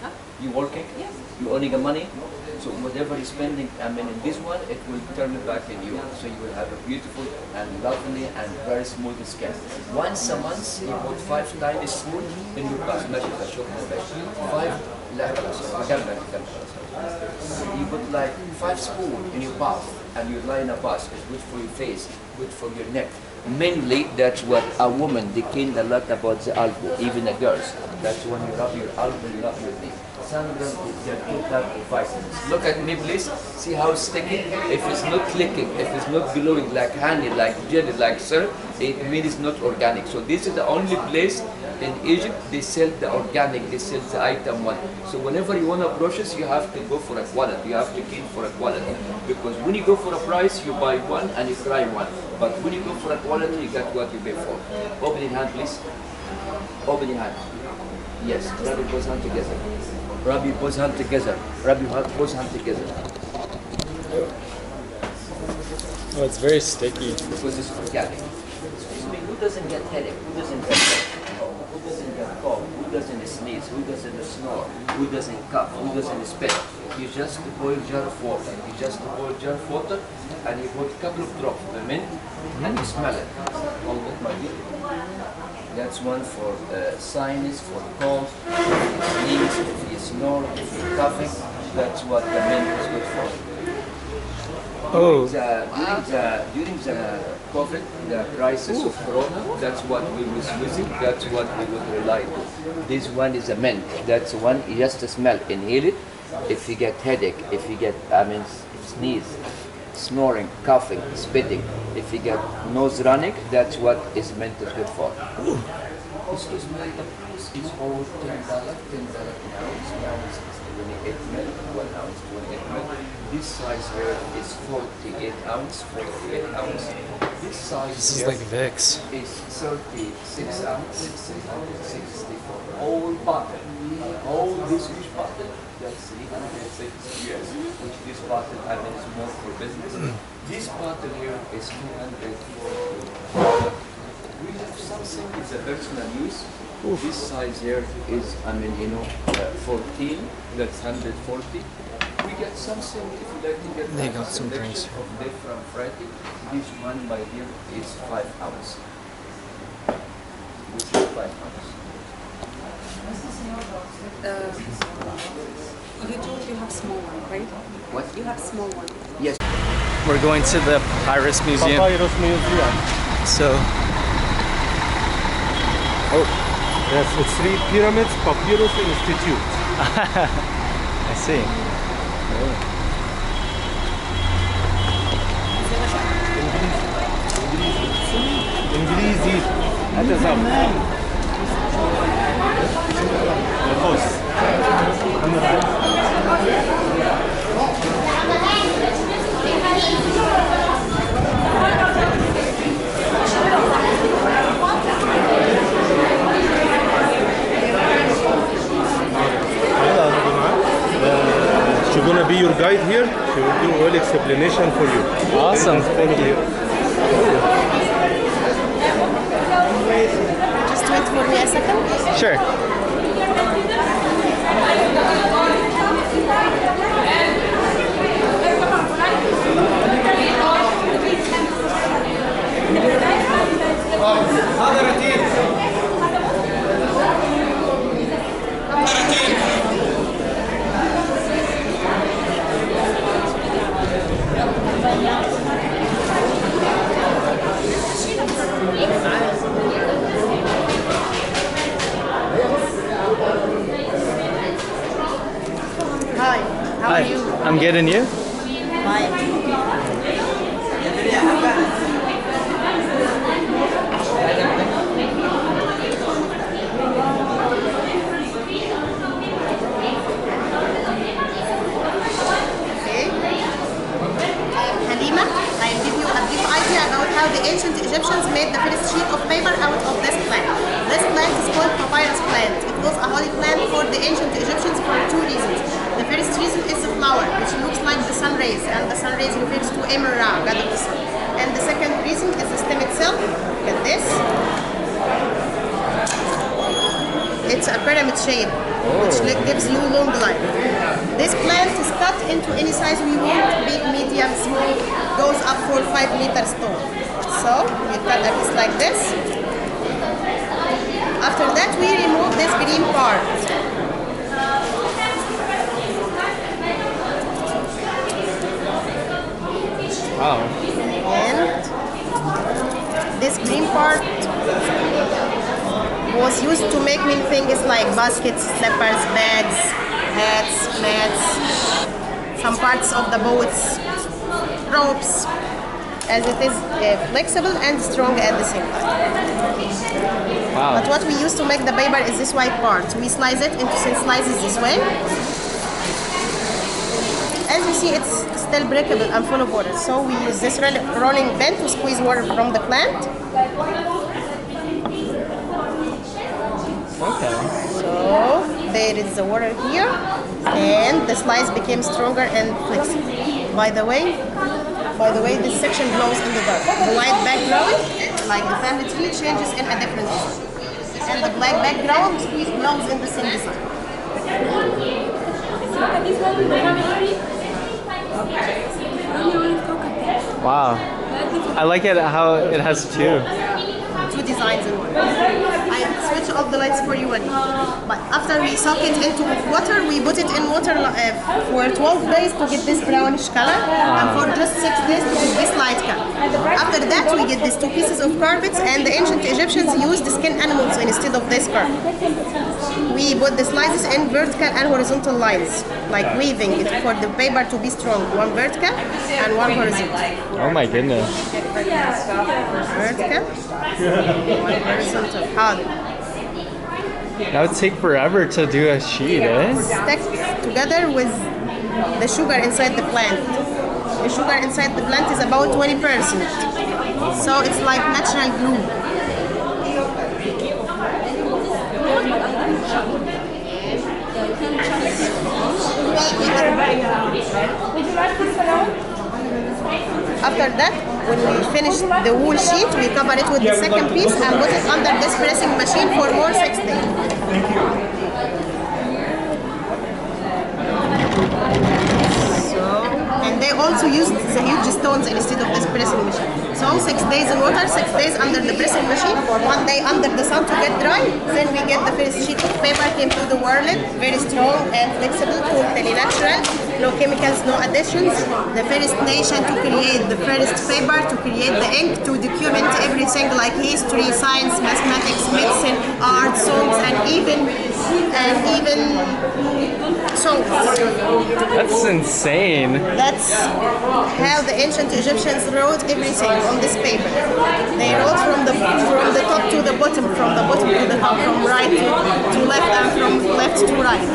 F: Huh?
J: You working?
F: Yes.
J: You earning a money? So whatever you're spending, in this one, it will turn back in you. So you will have a beautiful and lovely and very smooth skin. Once a month, you put 5 tiny spoon in your bath. You put like 5 spoons in your bath and you lie in a bath. It's good for your face, good for your neck. Mainly, that's what a woman, they care a lot about the elbow, even the girls. That's when you rub your elbow, you rub your knee. Sandal is their total vitamins. Look at me, please. See how it's sticky? If it's not clicking, if it's not glowing like honey, like jelly, like syrup, it means it's not organic. So this is the only place in Egypt they sell the organic, they sell the item one. So whenever you want to brushes, you have to go for a quality. You have to keep for a quality. Because when you go for a price, you buy one and you try one. But when you go for a quality, you get what you pay for. Open your hand, please. Open your hand. Yes, rub your both hands together. Rub your both hands together. Rub your both hands together.
A: Oh, it's very sticky.
J: Because it's organic. Excuse me, who doesn't get headache? Who doesn't get headache? who doesn't get cough, who doesn't sneeze, who doesn't snore, who doesn't cough, who doesn't spit. You just boil jar of water. You just boil jar of water and you put a couple of drops of the mint and you smell it. Hold it, my dear. That's one for sinus, for cough, if you sneeze, if you snore, if you're coughing. That's what the mint is good for.
A: Oh.
J: During the COVID, the crisis of Corona, that's what we was using, that's what we would rely on. This one is a mint. That's one you just smell, inhale it. If you get headache, if you get, sneeze, snoring, coughing, spitting, if you get nose running, that's what is mint is good for. This is mint, the price is all $10 an ounce. Now it's 28 mil, 1 ounce, 28 mil. This size here is 48 ounce. This size
A: This is
J: here
A: like Vicks.
J: is 36 ounce, 664. All bottle, all this huge bottle, that's 360 years, which this bottle is more for business. This bottle here is 240. We have something, it's a personal use. This size here is, 14, that's 140. We get something, if you like to get
A: They got some drinks.
J: of different variety. This one, my dear, is 5 ounce. This is 5 ounce.
F: You told you have small one, right?
J: What?
F: You have small one.
J: Yes.
A: We're going to the Papyrus Museum.
C: Papyrus Museum.
A: So,
C: Yes, it's 3 pyramids, Papyrus Institute.
A: I see.
C: انجليزي هذا زعما الخوص محمد علي She's gonna be your guide here. She will do all explanation for you.
A: Awesome. Thank you.
I: Just wait for me a second.
A: Sure.
I: Hi, how
A: Hi.
I: are you?
A: I'm getting you.
I: Fine. Halima, I'll give you a brief idea about how the ancient Egyptians made the first sheet of paper out of this plant. This plant is called papyrus plant. It was a holy plant for the ancient Egyptians for 2 reasons. The first reason is the flower, which looks like the sun rays, and the sun rays refers to Emra, god of the sun. And the second reason is the stem itself. Look at this. It's a pyramid shape, which gives you long life. This plant is cut into any size we want, big, medium, small, goes up for 5 meters tall. So we cut a piece like this. After that, we remove this green part.
A: Wow.
I: And this green part was used to make many things like baskets, slippers, bags, hats, mats, some parts of the boats, ropes, as it is flexible and strong at the same time.
A: Wow.
I: But what we use to make the paper is this white part. We slice it into thin slices this way. As you see, it's still breakable and full of water. So we use this rolling pin to squeeze water from the plant.
A: Okay.
I: So there is the water here, and the slice became stronger and flexible. By the way, this section glows in the dark. The white background, like the family tree, changes in a different color. and the black background belongs in the same design.
A: Wow. I like it how it has two.
I: Two designs in one. I switch off the lights for you and but after we soak it into water, we put it in water for 12 days to get this brownish color and for just 6 days to get this light color. After that we get these two pieces of carpets, and the ancient Egyptians used skin animals instead of this carpet. We put the slices in vertical and horizontal lines, like weaving it for the paper to be strong. One vertical and one horizontal.
A: Oh my goodness.
I: Vertical. One horizontal. Hard.
A: That would take forever to do a sheet, eh?
I: Stacked together with the sugar inside the plant. The sugar inside the plant is about 20%. So it's like natural glue. After that, when we finish the wool sheet, we cover it with the second piece and put it under this pressing machine for more 6 days. And they also used the huge stones instead of this pressing machine. So 6 days in water, 6 days under the pressing machine, 1 day under the sun to get dry. Then we get the first sheet of paper came to the world, very strong and flexible, totally natural, no chemicals, no additions. The first nation to create the first paper, to create the ink, to document everything like history, science, mathematics, medicine, art, songs, and even songs.
A: That's insane.
I: That's how the ancient Egyptians wrote everything on this paper. They wrote from the top to the bottom, from the bottom to the top, from right to left, and from left to right.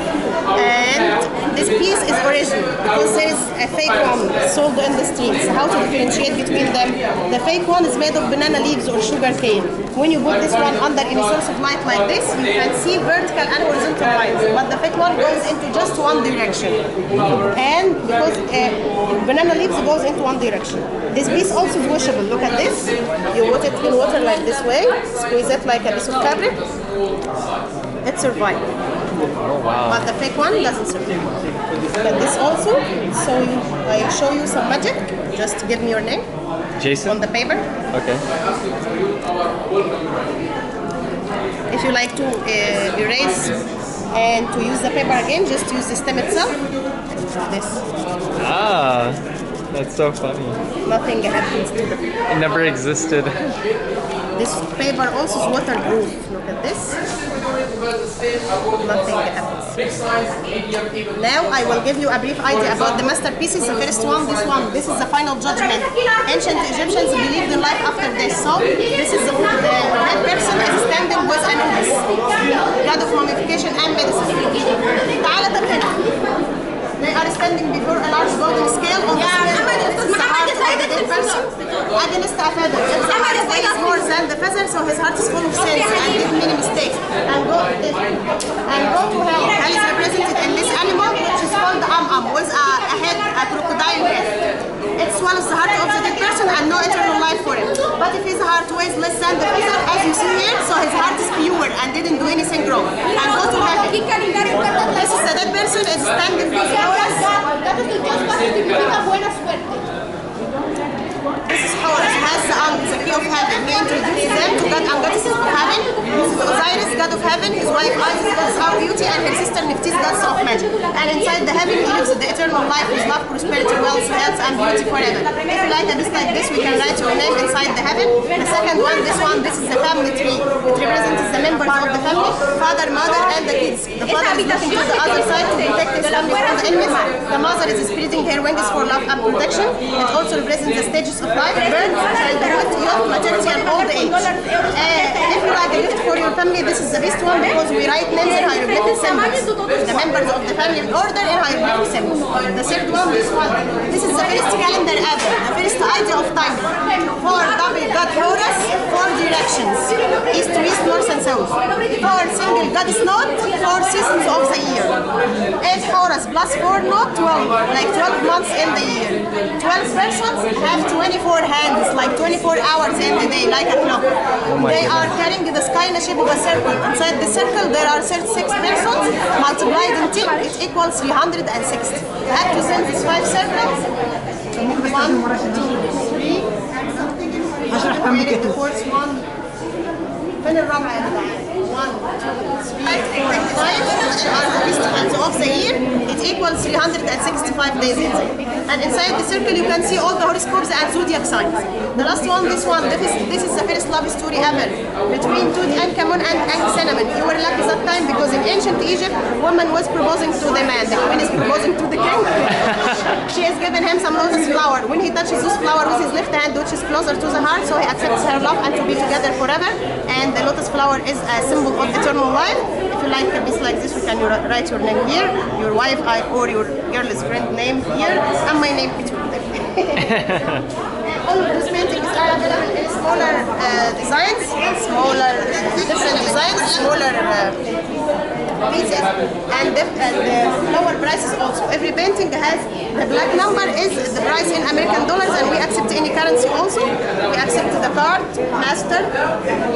I: And this piece is original because there is a fake one sold in the streets. How to differentiate between them? The fake one is made of banana leaves or sugar cane. When you put this one under any source of light like this, you can see vertical and horizontal lines, but the fake one goes into just one direction. And because banana leaves goes into one direction. This piece also is washable. Look at this. You put it in water like this way, squeeze it like a piece of fabric. It survives.
A: Oh wow.
I: But the fake one doesn't survive. But this also, so I show you some magic. Just give me your name.
A: Jason?
I: On the paper.
A: Okay.
I: If you like to erase and to use the paper again, just use the stem itself. This.
A: Ah, that's so funny.
I: Nothing happens to the
A: It never existed.
I: This paper also is waterproof. Look at this. Nothing happens. Now I will give you a brief idea about the masterpieces. The first one, this is the final judgment. Ancient Egyptians believed in life after death. So this is the dead person is standing with Anubis, god of mummification and medicine. They are standing before a large golden scale on the heart of the dead person against a feather. If the heart weighs more than the feather, so his heart is full of sins and did many mistakes and go to hell. Hell is represented in this animal, which is called with a head, a crocodile head. It swallows the heart of the dead person and no eternal life for him. But if his heart weighs less than the feather, as you see here, so his heart is pure and didn't do anything wrong and go to heaven. This is the dead person is standing before us. This is Horus, has the key of heaven. He introduces them to God and goddesses of heaven. This is Osiris, god of heaven. His wife Isis, goddess of beauty, and her sister Nephthys, goddess of magic. And inside the heaven, he lives the eternal life with love, prosperity, wealth, health, and beauty forever. If you like a list like this, we can write your name inside the heaven. The second one, this is the family tree. It represents the members of the family, father, mother, and the kids. The father is looking to the other side to protect his family from the enemies. The mother is spreading her wings for love and protection. It also represents the stages of life, birth, childhood, youth, maternity, and old age. If you like a gift for your family, this is the best one because we write names in hieroglyphic symbols. The members of the family in order in hieroglyphic symbols. The third one, this is the first calendar ever, the first idea of time. 4 double god Horus, 4 directions, east, west, north, and south. shows. 4 single God's knot, 4 seasons of the year. 8 Horus plus 4 knot, 12, like 12 months in the year. 12 persons have 24 hands, like 24 hours in the day, like a clock. They are carrying the sky in the shape of a circle. Inside the circle, there are 36 persons, multiplied in 10, it equals 360. You have to send these 5 circles. 1, 2, 3. The fourth one. فين الرابعة يا جدعان؟ 1, 2, 3, 4, 5 are the festivals of the year. It equals 365 days in the year. And inside the circle you can see all the horoscopes and zodiac signs. The last one, this is the first love story ever between Tut and Camel and Cinnamon. You were lucky that time because in ancient Egypt, woman was proposing to the man. The queen is proposing to the king. She has given him some lotus flower. When he touches this flower with his left hand, which is closer to the heart, so he accepts her love and to be together forever. And the lotus flower is a symbol of eternal life. If you like a piece like this, you can write your name here, your wife or your girl's friend name here, and my name between them. All of these paintings are available in smaller designs, different designs, smaller pieces, and lower prices also. Every painting has the black number is the price in American dollars, and we accept any currency also. We accept the card, master,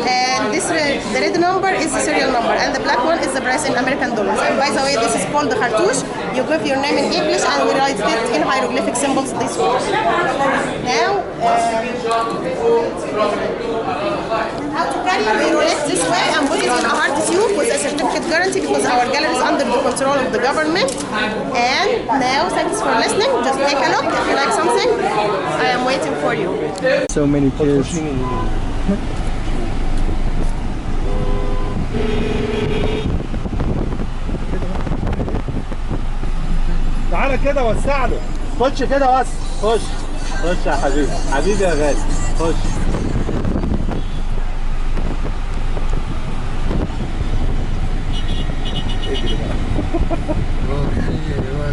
I: and the red number is the serial number, and the black one is the price in American dollars. And by the way, this is called the cartouche. You give your name in English, and we write it in hieroglyphic symbols this way. Now, how to carry the roulette this way and put it in a hard tube with a certificate guarantee because our gallery is under the control of the government. And now, thanks for listening. Just take a look. If you like something, I am waiting for you.
A: So many kids.
C: تعالى كده وسع له. خش كده وسع. خش يا حبيبي. حبيبي يا غالي. خش. اجري بقى.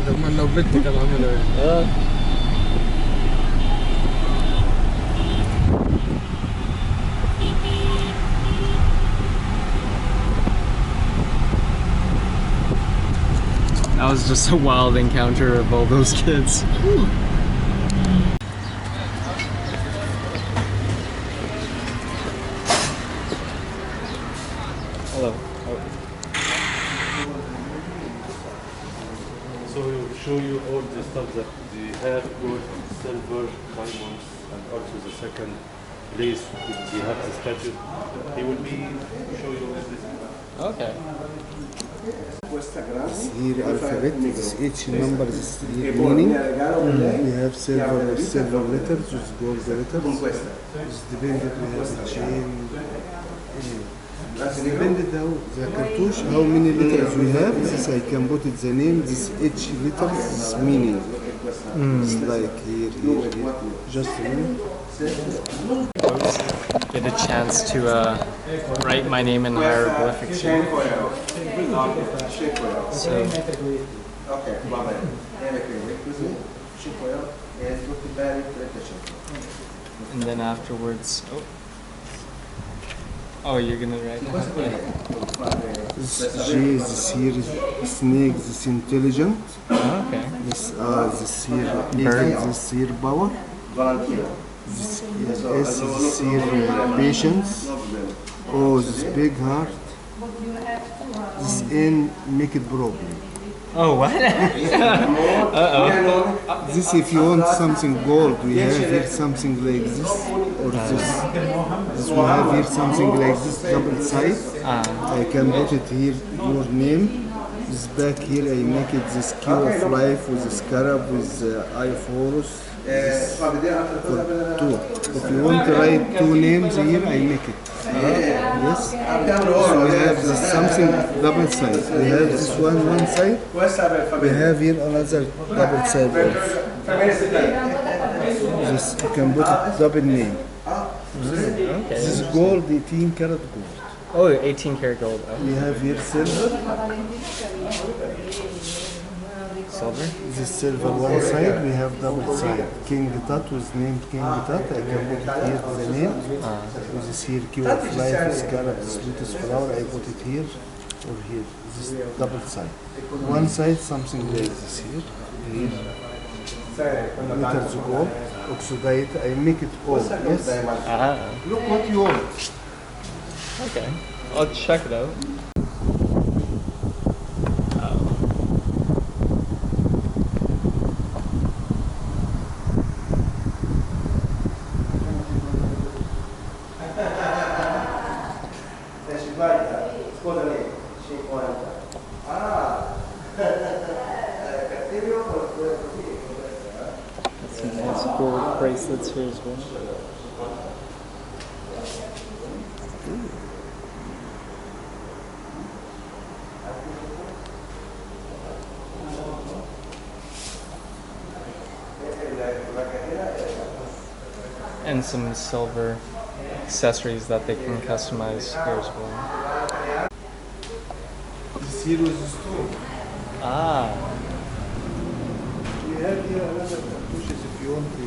B: ده لو بنتي كان عاملها ايه؟
A: That was just a wild encounter of all those kids. Hello.
C: So we will show you all the stuff that they have, gold, silver, diamonds, and also the second place we have the statue. He will be show you everything.
A: Okay.
E: Here alphabet, this each number is meaning. We have silver letters, with gold letters. It's dependent, we have the chain. It's dependent how the cartouche, how many letters we have. This I can put it the name. This each letter is meaning. It's like here. Just a minute.
A: Get a chance to write my name in hieroglyphics here. So, and then afterwards, oh, you're gonna write
E: This G is this here is snake, this intelligent.
A: Okay.
E: This this here bird, this here power. This S is this here patience. Oh, this big heart. This N make it problem.
A: Oh, what?
E: This if you want something gold, we have here something like this or this. This we have here something like this double side. I can put it here your name. This back here I make it this key of life with the scarab with the eye of Horus. This for two. If you want to write two names here, I make it. Yes. So we have this something double side. We have this one side. We have here another double side also. This you can put it double name.
A: Okay.
E: This is gold, 18 karat gold.
A: Oh, 18 karat gold. Okay.
E: We have here silver.
A: silver.
E: This is silver one side, we have double side. King Tut was named King Tut. I can put it here the name. With this here Q of life, scarab, lotus flower, I put it here or here. This is double side. One side something like this here. Meters gold, oxidate, I make it all, yes? Look what you want.
A: Okay, I'll check it out. Some nice gold bracelets here as well. And some silver accessories that they can customize here as well.
E: This here was a stone. We have here another cartouches if you want to.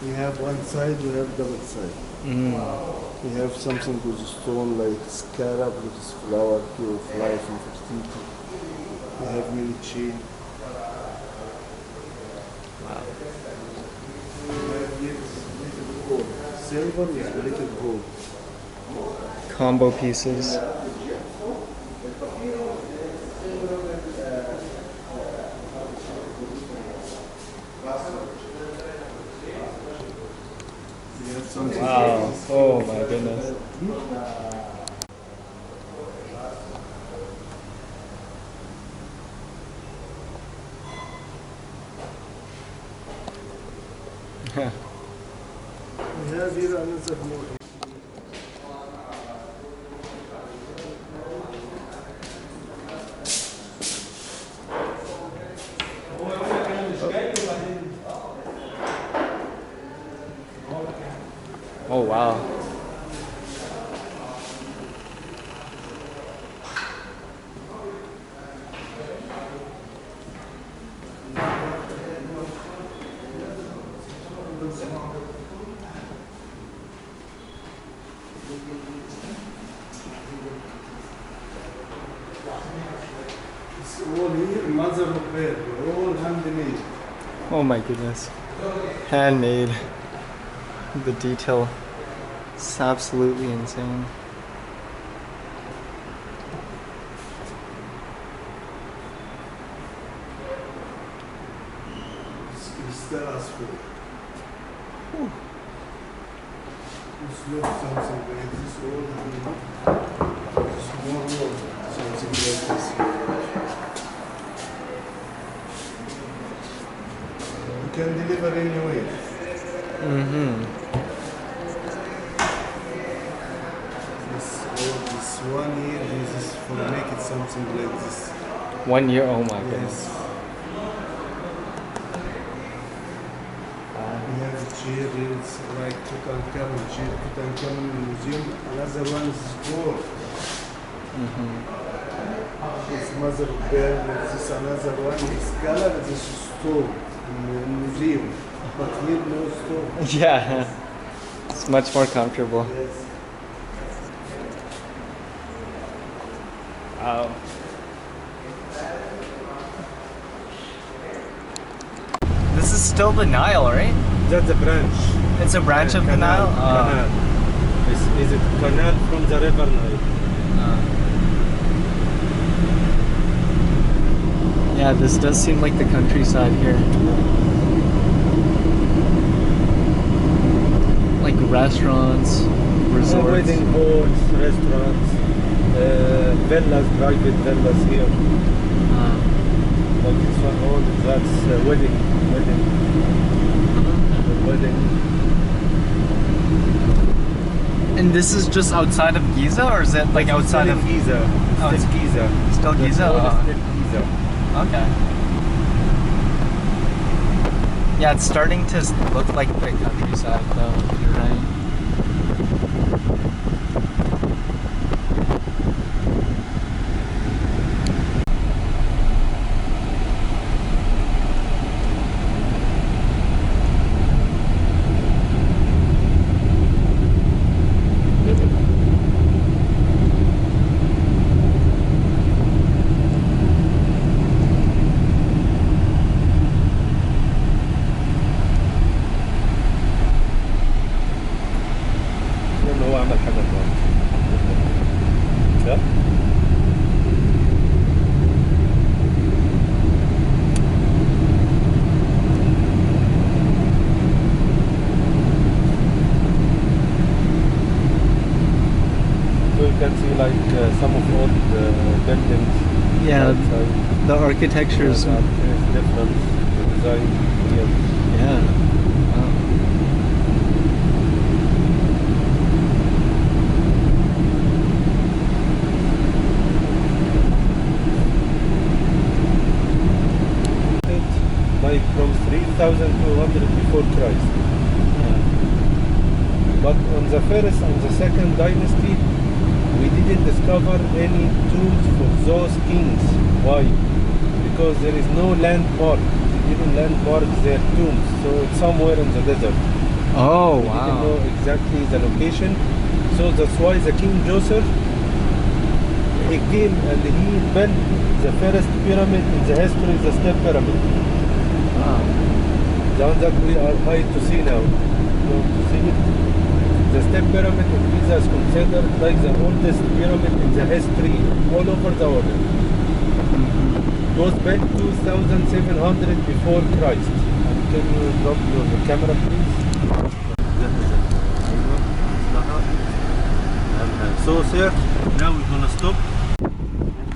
E: We have one side, we have double side. We have something with a stone like scarab, lotus flower, key of life, and fertility. We have mini chain.
A: Wow.
E: We have here little gold. Silver with little gold.
A: Combo pieces. Wow. Oh my goodness.
E: We have here another more.
A: Oh wow.
E: It's all here, mother of pearl, all handmade.
A: Oh my goodness. Handmade. The detail is absolutely insane.
E: It's crystal as well. This looks something like this, all handmade. Small one, something like this. You can deliver anywhere. This one here, this is for make it something like this.
A: 1 year, oh my goodness.
E: Yes. We have a chair here, it's like Tutankhamun chair, Tutankhamun museum. Another one is gold. It's mother of pearl. This another one is color. This is stone in the museum. But here no stone.
A: Yeah, it's much more comfortable.
E: Yes.
A: Wow. This is still the Nile, right?
C: That's a branch.
A: It's a branch of the Nile?
C: Canal. This is a canal from the river Nile.
A: Yeah, this does seem like the countryside here. Like restaurants, resorts.
C: Wedding halls, restaurants, villas, private villas here. Like this one, all that's wedding.
A: And this is just outside of Giza, or is it like outside of
C: Giza?
A: Oh,
C: Still Giza.
A: Still Giza?
C: All
A: Oh.
C: still Giza.
A: Okay. Yeah, it's starting to look like the countryside, though. You're right.
C: عمل حاجة غلط. لا So you can see like some of old buildings.
A: Yeah,
C: outside.
A: the architecture is.
C: It's different. The design here.
A: Yeah. Wow.
C: Like from 3,200 before Christ. But on the first and the second dynasty, we didn't discover any tombs for those kings. Why? Because there is no landmark. They didn't landmark their tombs, so it's somewhere in the desert.
A: Oh,
C: We didn't know
A: wow.
C: exactly the location, so that's why the King Joseph, he came and he built the first pyramid in the history, the step pyramid.
A: Wow.
C: The one that we are high to see now. You want to see it? The step pyramid of Giza is considered like the oldest pyramid in the history all over the world. It was built 2,700 before Christ. And can you drop your camera, please? So, sir, now we're gonna stop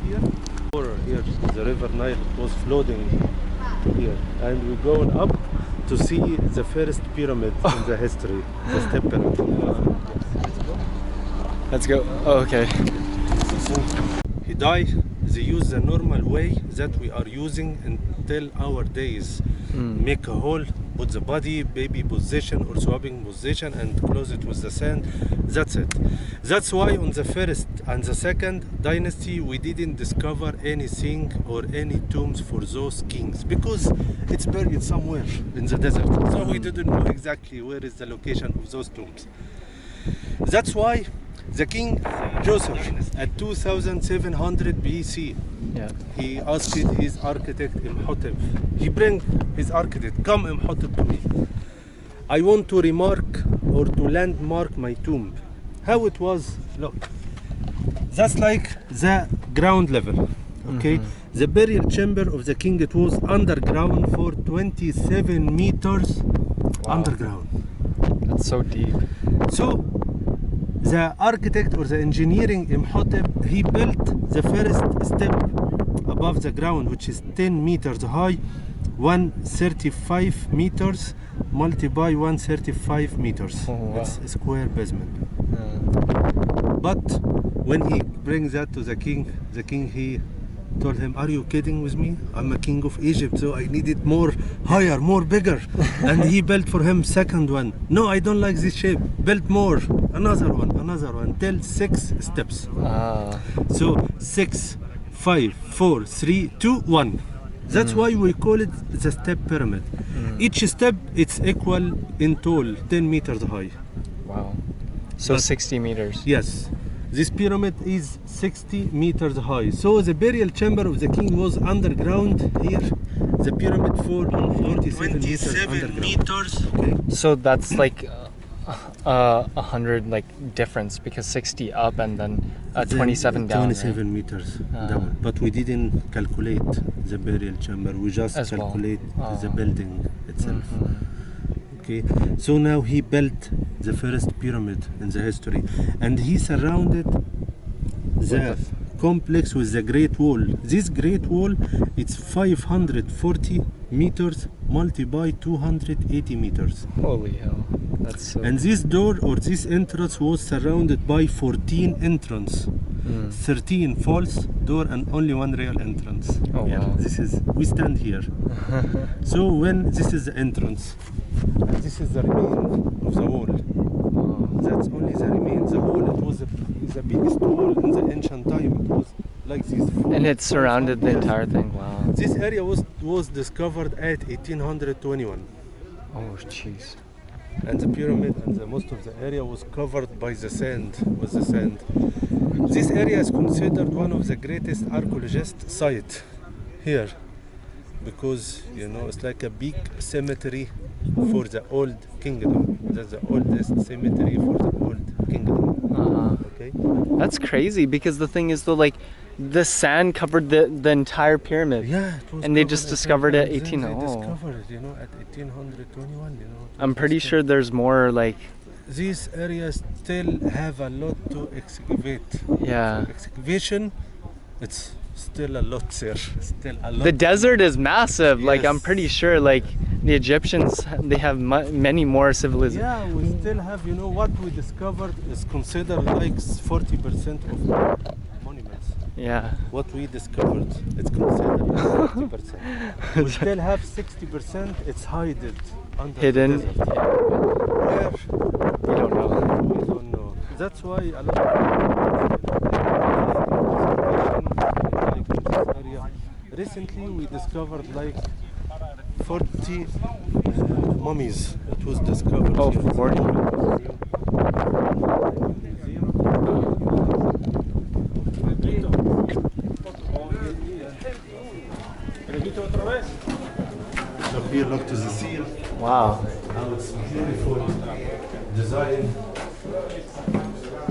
C: here. Here, the river Nile was flooding here, and we're going up to see the first pyramid in the history, the step pyramid.
A: Let's go. Oh, okay.
C: He died. They use the normal way that we are using until our days. Make a hole, put the body, baby position or swapping position, and close it with the sand. That's it. That's why on the first and the second dynasty we didn't discover anything or any tombs for those kings because it's buried somewhere in the desert. So we didn't know exactly where is the location of those tombs. That's why the King Joseph at 2700 BC,
A: Yeah.
C: he asked his architect Imhotep. He bring his architect, come Imhotep to me. I want to remark or to landmark my tomb. How it was, look. That's like the ground level, okay? The burial chamber of the king, it was underground for 27 meters underground.
A: That's so deep.
C: So the architect or the engineering Imhotep, he built the first step above the ground, which is 10 meters high, 135 meters multiplied by 135 meters.
A: Oh, wow.
C: It's a square basement. But when he brings that to the king, he told him, are you kidding with me? I'm a king of Egypt, so I need it more higher, more bigger. And he built for him second one. No, I don't like this shape. Build more. Another one, till 6 steps. So 6, 5, 4, 3, 2, 1. That's why we call it the step pyramid. Each step, it's equal in tall, 10 meters high.
A: Wow. So 60 meters.
C: Yes. This pyramid is 60 meters high. So the burial chamber of the king was underground here. The pyramid for 27 meters underground. Okay.
A: So that's like 100 like difference because 60 up and then 27 down.
C: 27
A: right?
C: meters down. But we didn't calculate the burial chamber. We just
A: As well.
C: calculate the building itself. Okay. So now he built the first pyramid in the history, and he surrounded the complex with the Great Wall. This Great Wall, it's 540 meters multiplied by 280 meters.
A: Holy hell. That's so.
C: And this door or this entrance was surrounded by 14 entrance. 13 false door and only one real entrance.
A: Oh, wow.
C: This is, we stand here. So when this is the entrance, and this is the remain of the wall. That's only the remains. The wall, it was the biggest wall in the ancient time. It was like this.
A: And it surrounded the entire thing. Wow.
C: This area was discovered at 1821.
A: Oh, jeez.
C: And the pyramid and most of the area was covered by the sand, with the sand. This area is considered one of the greatest archaeologist site here, because you know it's like a big cemetery for the old kingdom. That's the oldest cemetery for the old working on. Okay.
A: That's crazy because the thing is though, like, the sand covered the entire pyramid.
C: Yeah, it was
A: and they
C: covered
A: just
C: at
A: discovered it
C: that
A: at
C: time.
A: 18.
C: They
A: Oh.
C: discovered it, you know, at 1821. You know.
A: I'm pretty sure there's more like.
C: These areas still have a lot to excavate.
A: Yeah.
C: So excavation, it's still a lot, sir. Still a lot.
A: The desert is massive. Like, I'm
C: Yes.
A: pretty sure like the Egyptians, they have many more civilizations.
C: Yeah, we still have, you know, what we discovered is considered like 40% of monuments.
A: Yeah.
C: What we discovered, it's considered 40%. We still have 60%, it's hidden under
A: Hidden.
C: the desert. Where?
A: We don't know.
C: We don't know. That's why a lot of like in this area. Recently we discovered like 40 mummies. It was discovered.
A: Oh,
C: here.
A: 40.
C: Look here, look to the seal.
A: Wow.
C: How it's beautiful design.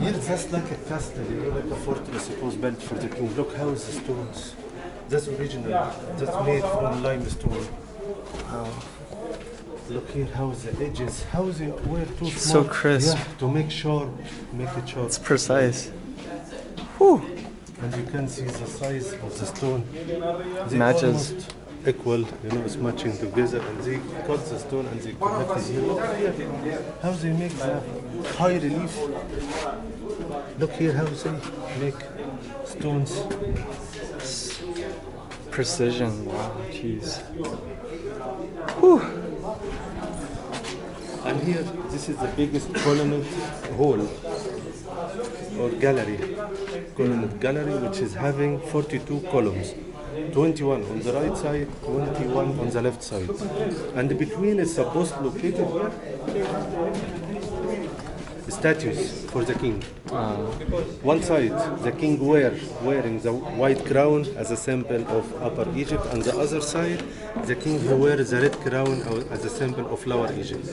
C: Here it's just like a castle, you know, like a fortress it was built for the king. Look how the stones. That's original. That's made from limestone. Look here how the edges, how they were too
A: So
C: small.
A: crisp.
C: Yeah, to make it sharp.
A: It's precise. Whew.
C: And you can see the size of the stone. They
A: Matches.
C: almost equal, you know, it's matching together, and they cut the stone and they connect it here. Look here how they make the high relief. Look here how they make stones.
A: Precision. Wow. Jeez. Whew.
C: And here, this is the biggest colonnade hall or gallery. Colonnade gallery, which is having 42 columns. 21 on the right side, 21 on the left side. And between is supposed located here statues for the king. One side, the king wearing the white crown as a symbol of Upper Egypt, and the other side, the king who wears the red crown as a symbol of Lower Egypt.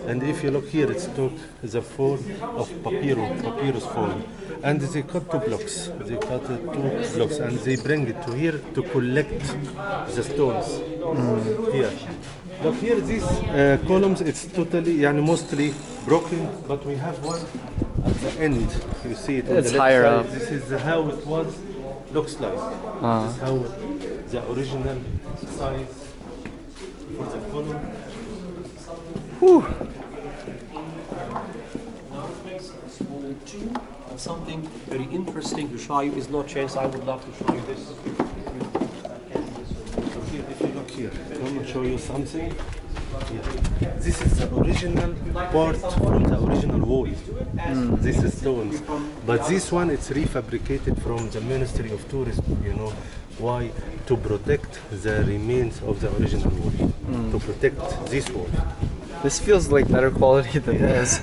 C: And if you look here, it's took the form of papyrus form. And they cut two blocks. They cut two blocks and they bring it to here to collect the stones. Here. Look here, these columns, it's totally, mostly broken, but we have one at the end. You see it on
A: It's
C: the left
A: higher
C: side.
A: up.
C: This is how it was, looks like. This is how the original size for the column.
A: Whew.
G: Something very interesting to show you is no chance. I would love to show you this.
C: Here, if you look here, I want to show you something. Here. This is the original part from the original wall. This is stones. But this one, it's refabricated from the Ministry of Tourism, you know. Why? To protect the remains of the original wall. To protect this wall.
A: This feels like better quality than this.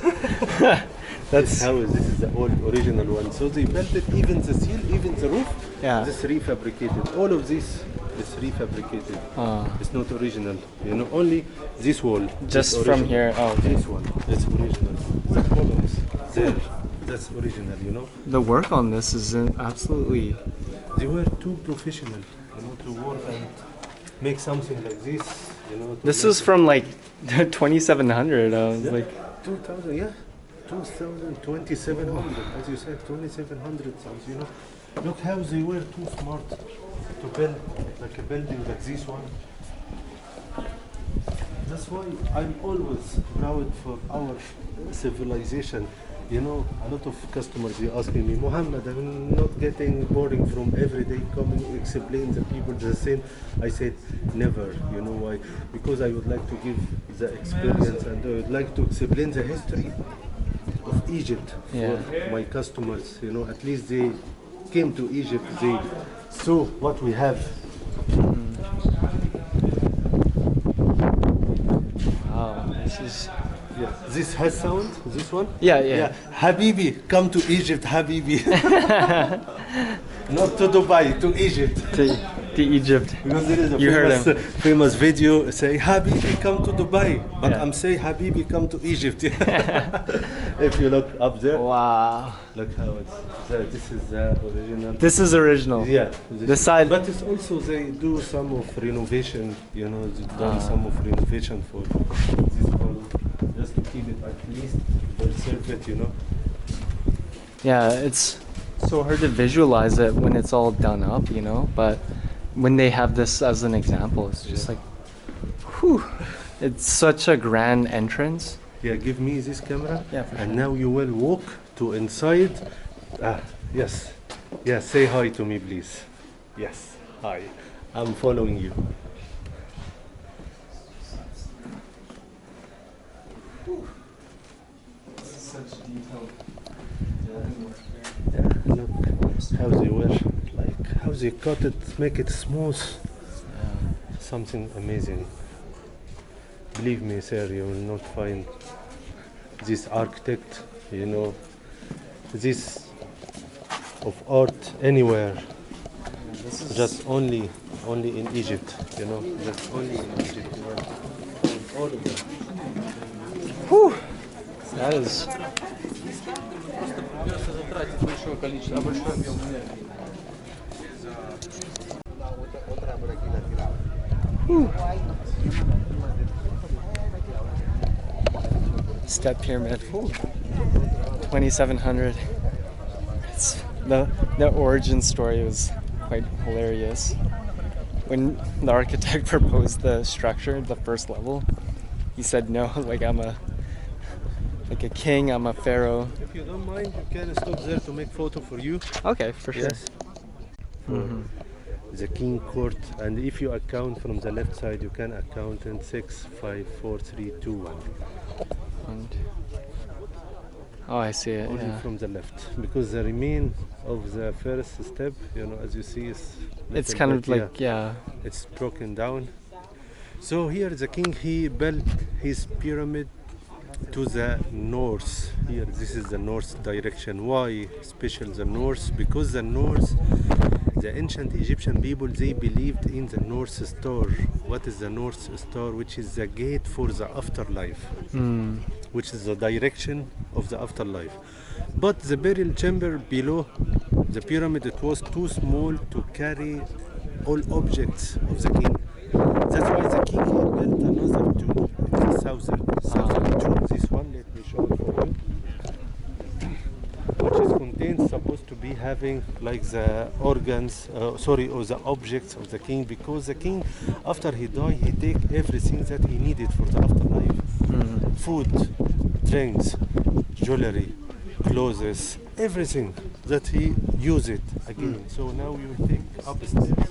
C: That's how this is the old original one. So they built it, even the seal, even the roof.
A: Yeah.
C: This refabricated. All of this is refabricated. It's not original. You know, only this wall.
A: Just
C: is
A: from
C: original.
A: here. Oh, okay.
C: This one. It's original. The columns there. That's original. You know.
A: The work on this is absolutely.
C: They were too professional. You know, to work and make something like this. You know.
A: This is from like 2700. I was like.
C: 2000. Yeah. 2000, 2700, as you said, 2700 sounds, you know. Look how they were too smart to build like a building like this one. That's why I'm always proud for our civilization. You know, a lot of customers are asking me, Muhammad, I'm not getting boring from every day coming explain the people the same. I said, never. You know why? Because I would like to give the experience and I would like to explain the history of Egypt for my customers. You know, at least they came to Egypt, they saw what we have.
A: Wow, this is.
C: Yeah. This has sound, this one?
A: Yeah.
C: Habibi, come to Egypt, Habibi. Not to Dubai, to Egypt.
A: to Egypt.
C: Because there is a
A: You heard
C: famous,
A: him.
C: famous video say Habibi come to Dubai, but
A: Yeah.
C: I'm saying Habibi come to Egypt. If you look up there,
A: Wow.
C: look how it's. This is the original.
A: This is original.
C: Yeah.
A: This side.
C: But it's also they do some of renovation. You know, they've done some of renovation for this one, just to keep it at least preserve it. You know.
A: Yeah, it's so hard to visualize it when it's all done up, you know, but when they have this as an example, it's just like, whew, it's such a grand entrance.
C: Yeah, give me this camera.
A: Yeah, for
C: And
A: sure.
C: now you will walk to inside. Yes. Yes, say hi to me, please. Yes, hi. I'm following you.
A: Such detailed.
C: Yeah, look how they were, like how they cut it, make it smooth. Something amazing. Believe me, sir, you will not find this architect, you know, this of art anywhere.
A: This is
C: Just only in Egypt, you know, just only in Egypt. You will find all of them.
A: Whew, that is. Step pyramid. Whew. 2,700. It's the origin story was quite hilarious. When the architect proposed the structure, the first level, he said no, like I'm a king, I'm a pharaoh.
C: If you don't mind, you can stop there to make photo for you.
A: Okay, for sure.
C: Yes. For the king court, and if you account from the left side, you can account in 6, 5, 4, 3, 2, 1.
A: And oh, I see it.
C: Only
A: Yeah.
C: from the left, because the remain of the first step, you know, as you see, is
A: It's
C: little
A: kind of
C: bit,
A: like yeah.
C: it's broken down. So here the king, he built his pyramid to the north. Here, this is the north direction. Why special the north? Because the north, the ancient Egyptian people, they believed in the North Star. What is the North Star? Which is the gate for the afterlife, which is the direction of the afterlife. But the burial chamber below the pyramid, it was too small to carry all objects of the king. That's why the king built another tomb. It's a southern tomb. This one, let me show it for you. Which is contained, supposed to be having like the organs, or the objects of the king, because the king, after he died, he take everything that he needed for the afterlife. Food, drinks, jewelry, clothes, everything that he use it again. So now we will take upstairs.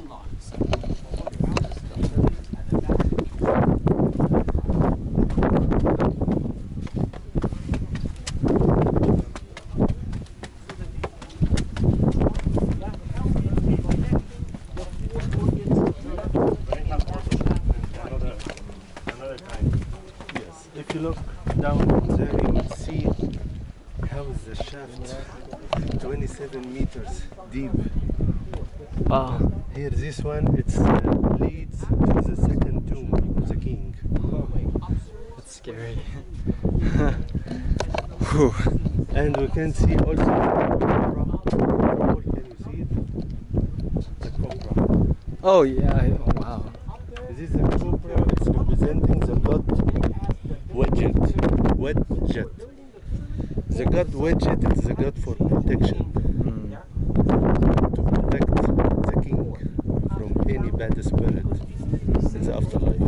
C: If you look down there, you will see how is the shaft 27 meters deep.
A: Wow.
C: Here, this one, it's leads to the second tomb of the king.
A: That's scary. Whew.
C: And we can see also the cobra. Can you see it? The cobra.
A: Oh yeah. Oh, wow.
C: This is the cobra. It's representing the god Wedget. The god Wedget is the god for protection. To protect the king from any bad spirit in the afterlife.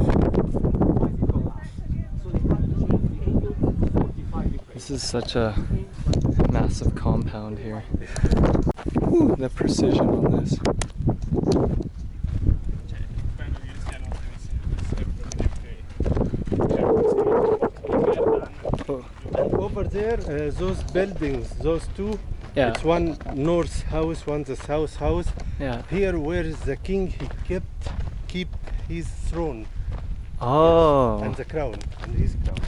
A: This is such a massive compound here. Whew, the precision on this. Oh.
C: And over there, those buildings, those two,
A: Yeah.
C: it's one north house, one the south house.
A: Yeah.
C: Here where is the king, he keep his throne
A: Oh.
C: and the crown, and his crown.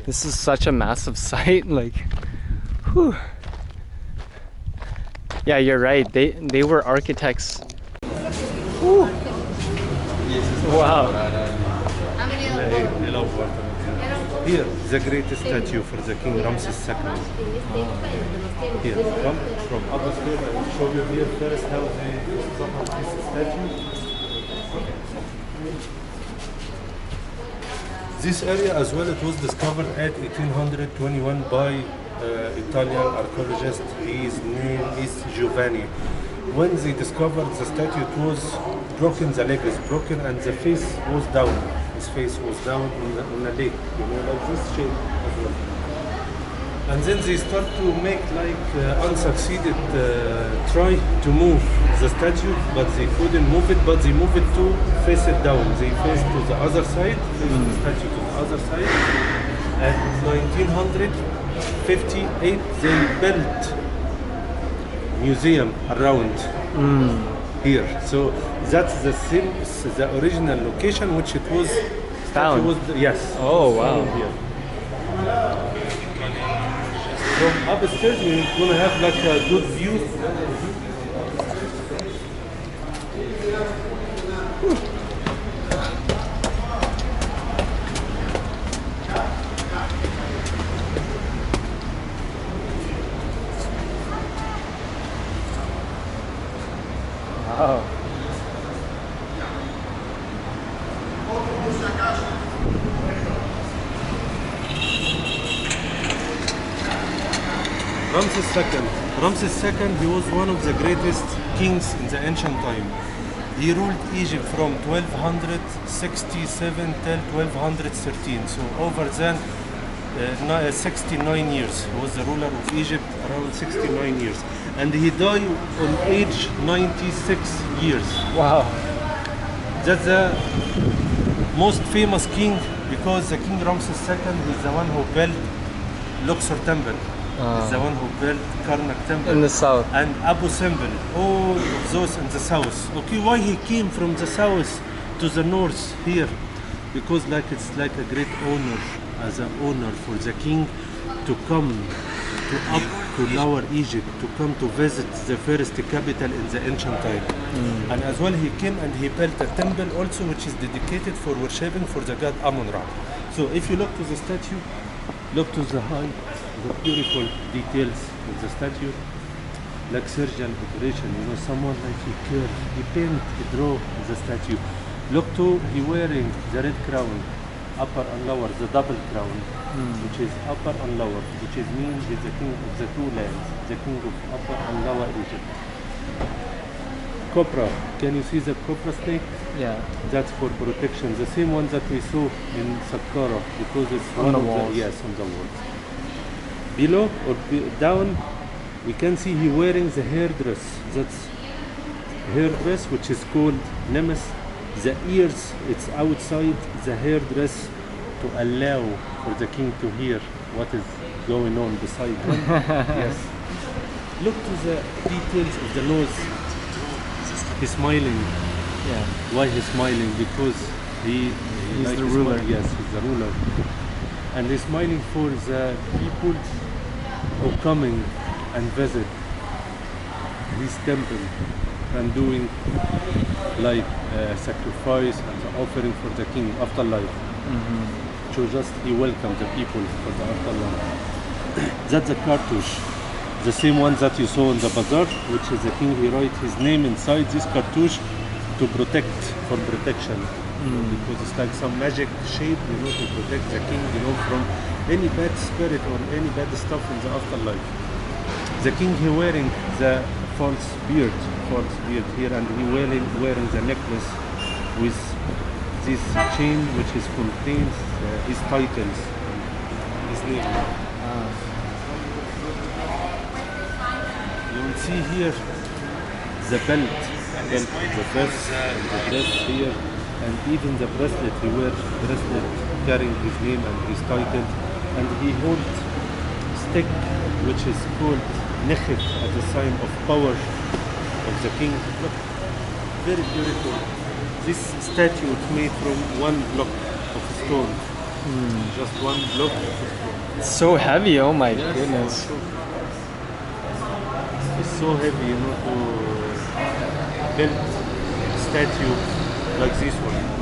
A: This is such a massive site, like, whew. Yeah, you're right. They were architects Wow.
C: Here, the greatest statue for the king Ramses II. Here, from upstairs, I will show you here first how they discovered this statue. This area as well, it was discovered at 1821 by Italian archaeologist. His name is Giovanni. When they discovered the statue, it was broken, the leg is broken and the face was down. His face was down on the lake, you know, like this shape as well. And then they start to make like unsucceeded try to move the statue, but they couldn't move it, but they move it to face it down. They face to the other side, face the statue to the other side. At 1958, they built museum around here. So that's the same, the original location which it was
A: Found?
C: Yes.
A: Oh, wow.
C: Found here. From upstairs, we're gonna have like a good view.
A: Wow. Ramses II, he was one of the greatest kings in the ancient time. He ruled Egypt from 1267 till 1213, so over then 69 years. He was the ruler of Egypt around 69 years. And he died on age 96 years. Wow.
C: That's the most famous king because the King Ramses II is the one who built Luxor Temple. He's the one who built Karnak Temple.
A: In the south.
C: And Abu Simbel, all of those in the south. Okay, why he came from the south to the north here? Because like it's like a great honor, as an honor for the king to come to up to lower Egypt, to come to visit the first capital in the ancient time. And as well he came and he built a temple also which is dedicated for worshipping for the god Amun-Ra. So if you look to the statue, look to the height, the beautiful details of the statue, like surgeon operation, you know, someone like he curved, he paint, he draw the statue. Look to he wearing the red crown, upper and lower, the double crown, which is upper and lower, which is means he's the king of the two lands, the king of upper and lower Egypt. Cobra, can you see the cobra snake?
A: Yeah.
C: That's for protection, the same one that we saw in Saqqara, because it's
A: on
C: one
A: the
C: of
A: walls.
C: Yes, on the walls. Below or down, we can see he wearing the hairdress. That's hairdress which is called nemes. The ears, it's outside the hairdress to allow for the king to hear what is going on beside him. Yes. Look to the details of the nose. He's smiling.
A: Yeah.
C: Why he's smiling? Because he's like
A: the ruler.
C: Yes, he's the ruler. And he's smiling for the people who coming and visit this temple and doing like sacrifice and the offering for the king afterlife. So just he welcomed the people for the afterlife. That's the cartouche, the same one that you saw in the bazaar, which is the king. He write his name inside this cartouche to protect, for protection, because it's like some magic shape, you know, to protect the king, you know, from any bad spirit or any bad stuff in the afterlife. The king he wearing the false beard here, and he wearing the necklace with this chain which is contains his titles, his name. You will see here the belt, the vest, the dress here, and even the bracelet. He wears bracelet carrying his name and his title, and he holds stick which is called nekhet as a sign of power of the king. Look, very beautiful. This statue is made from one block of stone. Just one block of stone.
A: It's so heavy, oh my
C: Yes,
A: goodness.
C: It's so heavy, you know, to build statue like this one.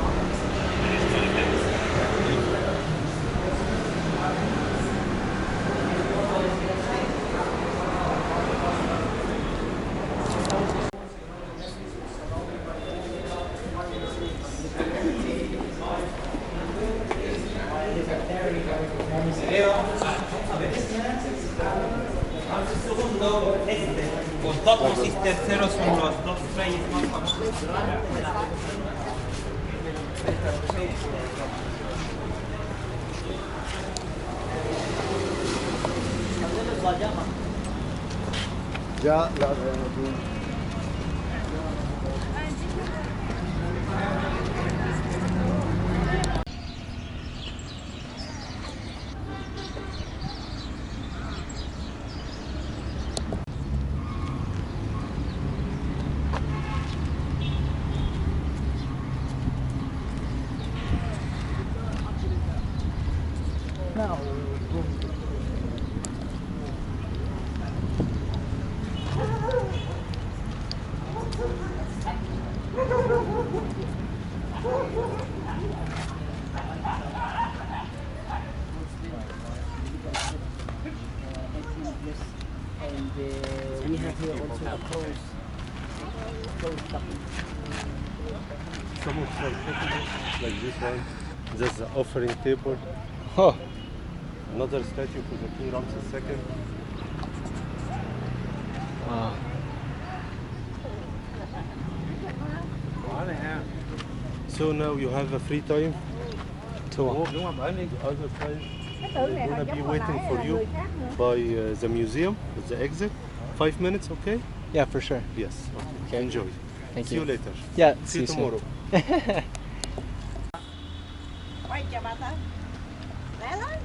K: Los dos y terceros son los dos reyes más famosos.
E: Ya, la,
F: And we have here also a close
C: Some of them like this one. There's the offering table.
A: Oh,
C: Another statue for the King Ramses II.
A: wow.
C: So now you have a free time
A: To
C: walk. The other time we're gonna be waiting for you by the museum at the exit. 5 minutes, okay?
A: Yeah, for sure.
C: Yes. Okay. Enjoy.
A: Thank
C: See
A: you.
C: you later.
A: Yeah,
C: See you
A: soon.
C: tomorrow.
I: Quay cho bà tới. Lẹ lên.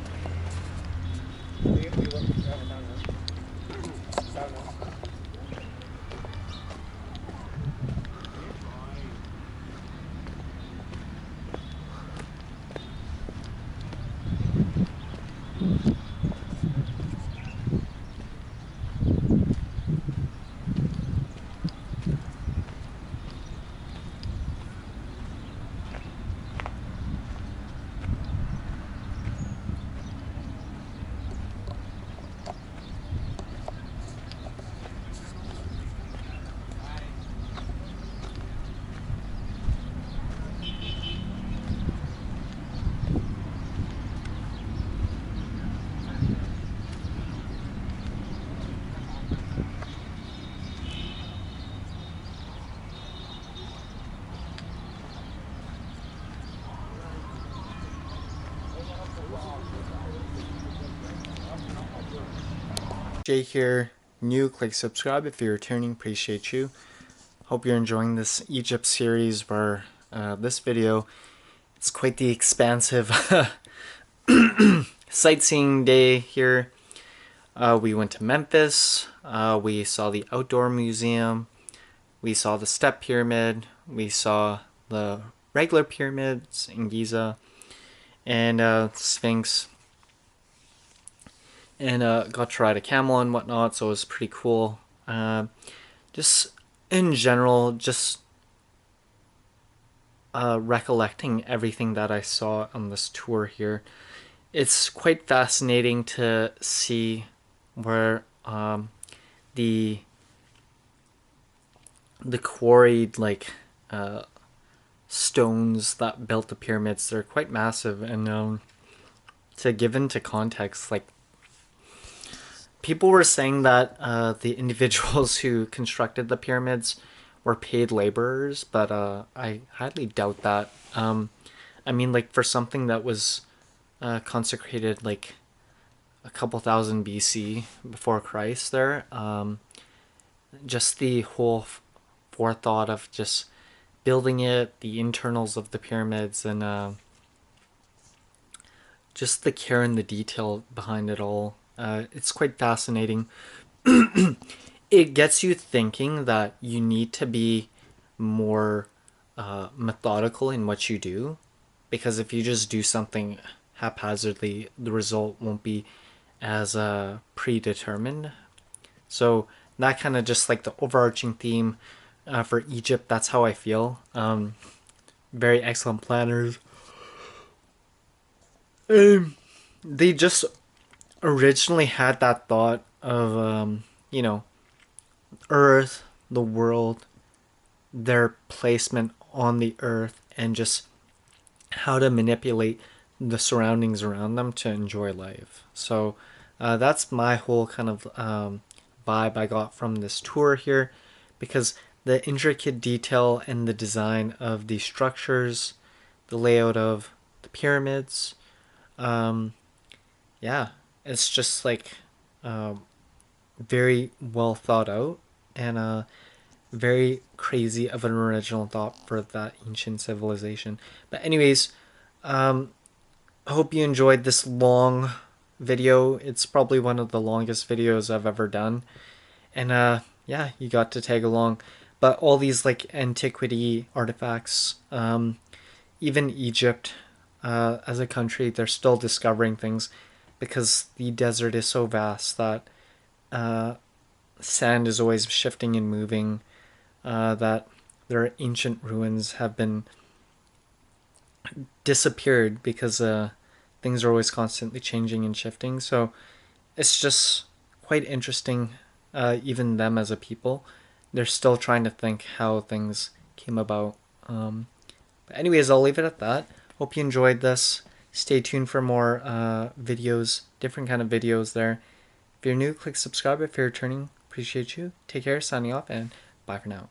A: Jay here, new, click subscribe if you're returning, appreciate you. Hope you're enjoying this Egypt series where this video, it's quite the expansive sightseeing day here. We went to Memphis, we saw the outdoor museum, we saw the step pyramid, we saw the regular pyramids in Giza, and Sphinx. And got to ride a camel and whatnot, so it was pretty cool. Just in general, just recollecting everything that I saw on this tour here. It's quite fascinating to see where the quarried stones that built the pyramids, they're quite massive, and to give into context, like, people were saying that the individuals who constructed the pyramids were paid laborers, but I highly doubt that. I mean, like, for something that was consecrated like a couple thousand BC before Christ there, just the whole forethought of just building it, the internals of the pyramids, and just the care and the detail behind it all. It's quite fascinating. It gets you thinking that you need to be more methodical in what you do, because if you just do something haphazardly, the result won't be as predetermined. So that kind of just like the overarching theme, for Egypt. That's how I feel. Very excellent planners. They just originally had that thought of, you know, Earth, the world, their placement on the Earth, and just how to manipulate the surroundings around them to enjoy life. So that's my whole kind of vibe I got from this tour here, because the intricate detail and the design of the structures, the layout of the pyramids, yeah, it's just like very well thought out, and very crazy of an original thought for that ancient civilization. But anyways, I hope you enjoyed this long video. It's probably one of the longest videos I've ever done. And yeah, you got to tag along. But all these like antiquity artifacts, even Egypt as a country, they're still discovering things because the desert is so vast that sand is always shifting and moving, that their ancient ruins have been disappeared because things are always constantly changing and shifting. So it's just quite interesting. Even them as a people, they're still trying to think how things came about. But anyways, I'll leave it at that. Hope you enjoyed this. Stay tuned for more videos, different kind of videos there. If you're new, click subscribe. If you're returning, appreciate you. Take care, signing off, and bye for now.